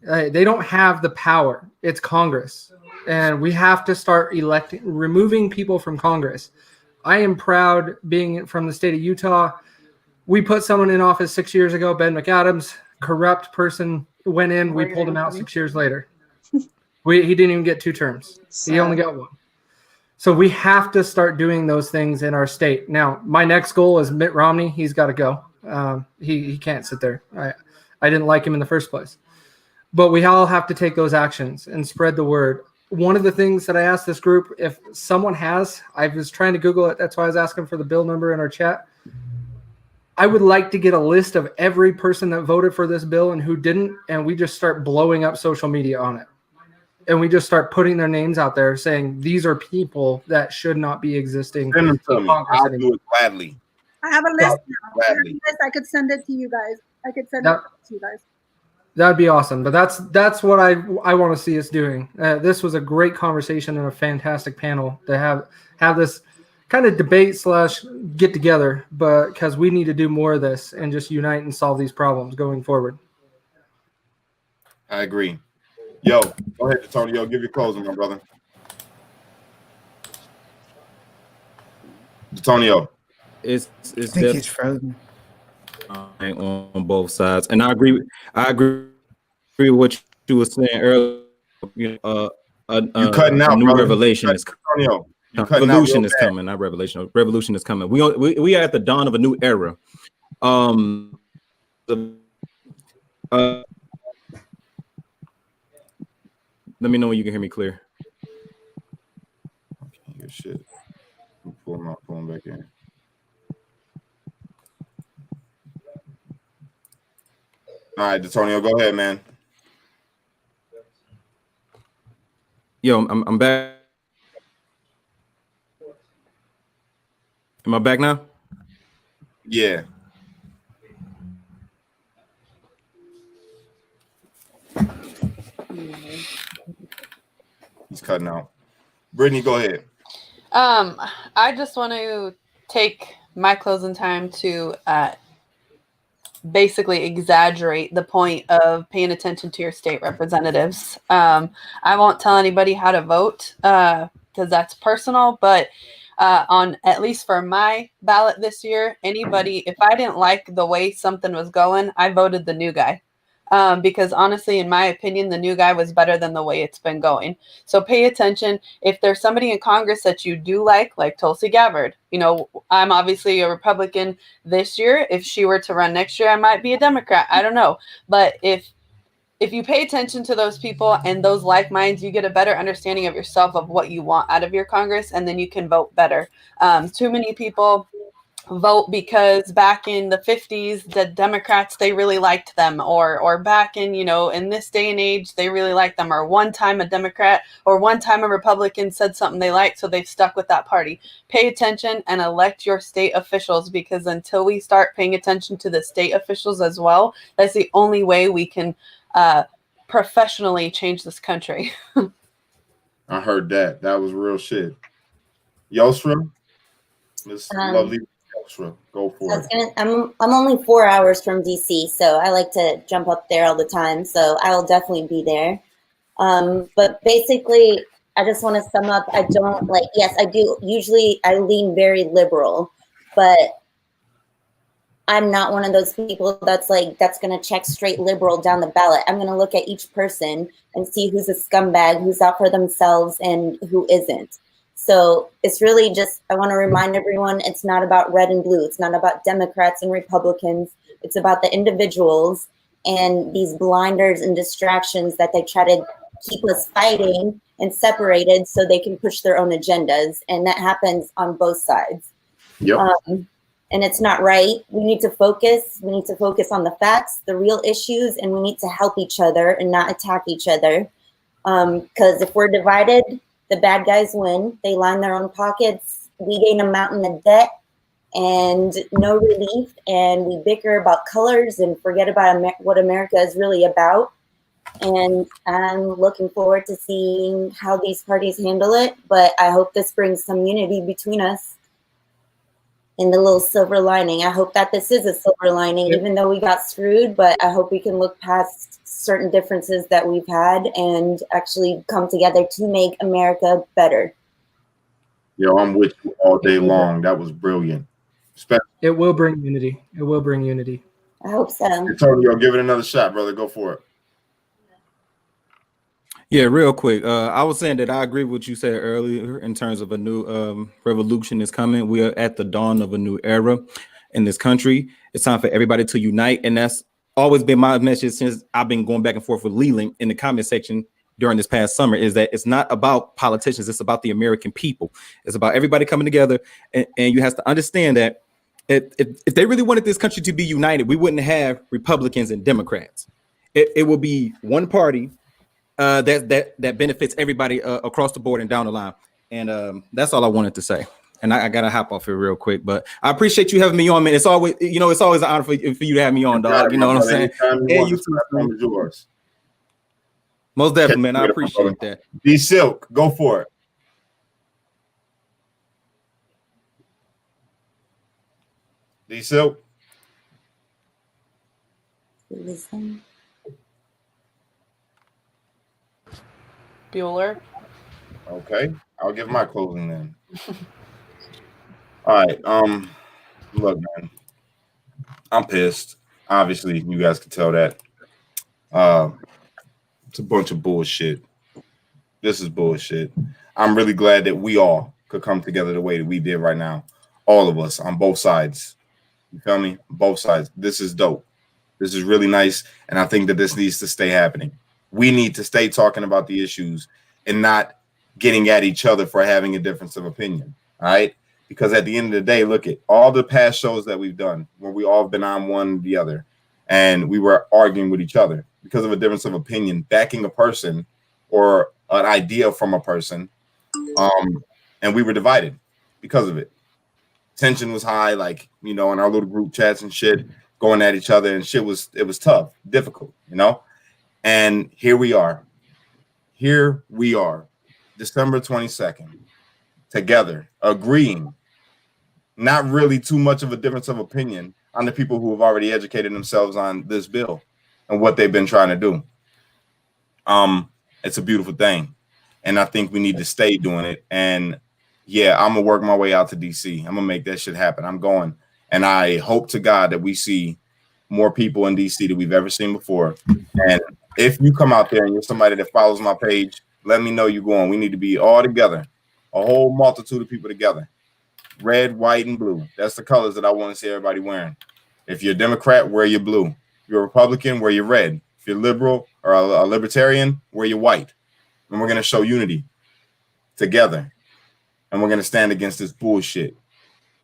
They don't have the power. It's Congress, and we have to start removing people from Congress. I am proud being from the state of Utah. We put someone in office 6 years ago, Ben McAdams, corrupt person, went in. We pulled him out 6 years later. He didn't even get 2 terms. He only got 1. So we have to start doing those things in our state. Now, my next goal is Mitt Romney. He's got to go. He can't sit there. I didn't like him in the first place. But we all have to take those actions and spread the word. One of the things that I asked this group, if someone has, I was trying to Google it. That's why I was asking for the bill number in our chat. I would like to get a list of every person that voted for this bill and who didn't, and we just start blowing up social media on it. And we just start putting their names out there saying these are people that should not be existing. Send them to me. I'll do it gladly. I have a list now. I could send it to you guys. I could send it to you guys. That'd be awesome. But that's what I want to see us doing. This was a great conversation and a fantastic panel to have this kind of debate / get together, but because we need to do more of this and just unite and solve these problems going forward. I agree. Yo, go ahead, Antonio. Give your closing, my brother. Antonio. It's I think he's frozen. On both sides, and I agree with what you were saying earlier. You know, you're cutting out. A new brother. revolution is coming. Revolution is coming, not revelation. Revolution is coming. We are at the dawn of a new era. Let me know when you can hear me clear. Good shit. Pull my phone back in. All right, Antonio, go ahead, man. Yo, I'm back. Am I back now? Yeah. He's cutting out. Brittany, go ahead. I just want to take my closing time to basically exaggerate the point of paying attention to your state representatives. I won't tell anybody how to vote because that's personal, but on at least for my ballot this year, anybody, if I didn't like the way something was going, I voted the new guy. because honestly, in my opinion, the new guy was better than the way it's been going. So pay attention. If there's somebody in Congress that you do like Tulsi Gabbard, you know, I'm obviously a Republican this year. If she were to run next year, I might be a Democrat. I don't know. But if you pay attention to those people and those like minds, you get a better understanding of yourself, of what you want out of your Congress, and then you can vote better. Too many people vote because back in the 50s, the Democrats, they really liked them, or back in, you know, in this day and age, they really liked them, or one time a Democrat or one time a Republican said something they liked, so they've stuck with that party. Pay attention and elect your state officials, because until we start paying attention to the state officials as well, that's the only way we can professionally change this country. I heard that. That was real shit. Yosra, this lovely Yosra, go for it. I'm only 4 hours from DC, so I like to jump up there all the time. So I will definitely be there. But basically, I just want to sum up. I don't like. Yes, I do. Usually, I lean very liberal, but I'm not one of those people that's going to check straight liberal down the ballot. I'm going to look at each person and see who's a scumbag, who's out for themselves, and who isn't. So it's really just, I want to remind everyone, it's not about red and blue. It's not about Democrats and Republicans. It's about the individuals and these blinders and distractions that they try to keep us fighting and separated so they can push their own agendas. And that happens on both sides. Yep. And it's not right. We need to focus. We need to focus on the facts, the real issues, and we need to help each other and not attack each other. Because if we're divided, the bad guys win. They line their own pockets. We gain a mountain of debt and no relief. And we bicker about colors and forget about what America is really about. And I'm looking forward to seeing how these parties handle it. But I hope this brings some unity between us. In the little silver lining. I hope that this is a silver lining, even though we got screwed, but I hope we can look past certain differences that we've had and actually come together to make America better. Yo, I'm with you all day long. That was brilliant. It will bring unity. It will bring unity. I hope so. Antonio, give it another shot, brother. Go for it. Yeah, real quick. I was saying that I agree with what you said earlier in terms of a new revolution is coming. We are at the dawn of a new era in this country. It's time for everybody to unite. And that's always been my message since I've been going back and forth with Leland in the comment section during this past summer, is that it's not about politicians. It's about the American people. It's about everybody coming together. And you have to understand that if they really wanted this country to be united, we wouldn't have Republicans and Democrats. It will be one party that benefits everybody across the board and down the line. And that's all I wanted to say. And I gotta hop off here real quick, but I appreciate you having me on, man. It's always, it's always an honor for you to have me on, dog. You know what I'm saying? And you too, yours. Most definitely, man. I appreciate that. D Silk, go for it. D Silk. Listen. Bueller. Okay, I'll give my closing then. All right. Look, man, I'm pissed. Obviously, you guys can tell that. It's a bunch of bullshit. This is bullshit. I'm really glad that we all could come together the way that we did right now. All of us on both sides. You feel me? Both sides. This is dope. This is really nice, and I think that this needs to stay happening. We need to stay talking about the issues and not getting at each other for having a difference of opinion. All right. Because at the end of the day, look at all the past shows that we've done where we all been on one or the other and we were arguing with each other because of a difference of opinion, backing a person or an idea from a person. And we were divided because of it. Tension was high, like, in our little group chats and shit, going at each other, and it was tough, difficult, And here we are. December 22nd, together, agreeing, not really too much of a difference of opinion on the people who have already educated themselves on this bill and what they've been trying to do. It's a beautiful thing. And I think we need to stay doing it. And yeah, I'm gonna work my way out to DC. I'm gonna make that shit happen. I'm going. And I hope to God that we see more people in DC than we've ever seen before. And if you come out there and you're somebody that follows my page, let me know you're going. We need to be all together, a whole multitude of people together. Red, white, and blue. That's the colors that I want to see everybody wearing. If you're a Democrat, wear your blue. If you're a Republican, wear your red. If you're liberal or a libertarian, wear your white. And we're going to show unity together. And we're going to stand against this bullshit.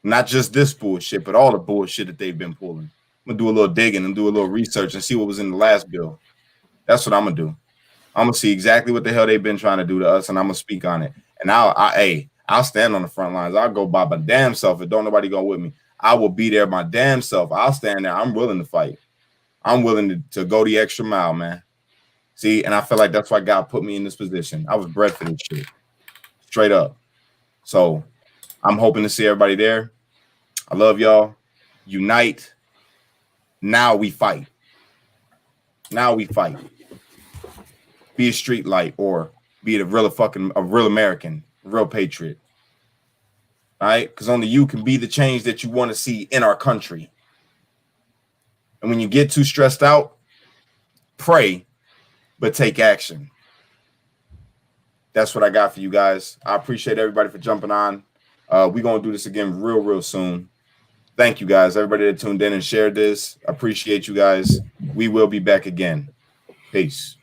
Not just this bullshit, but all the bullshit that they've been pulling. I'm going to do a little digging and do a little research and see what was in the last bill. That's what I'm going to do. I'm going to see exactly what the hell they've been trying to do to us, and I'm going to speak on it. And I'll stand on the front lines. I'll go by my damn self. If don't nobody go with me, I will be there my damn self. I'll stand there. I'm willing to fight. I'm willing to go the extra mile, man. See, and I feel like that's why God put me in this position. I was bred for this shit. Straight up. So I'm hoping to see everybody there. I love y'all. Unite. Now we fight. Now we fight. Be a street light or be a real American, a real patriot. All right? Because only you can be the change that you want to see in our country. And when you get too stressed out, pray, but take action. That's what I got for you guys. I appreciate everybody for jumping on. We're going to do this again real soon. Thank you guys, everybody that tuned in and shared this. I appreciate you guys. We will be back again. Peace.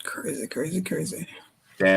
Crazy.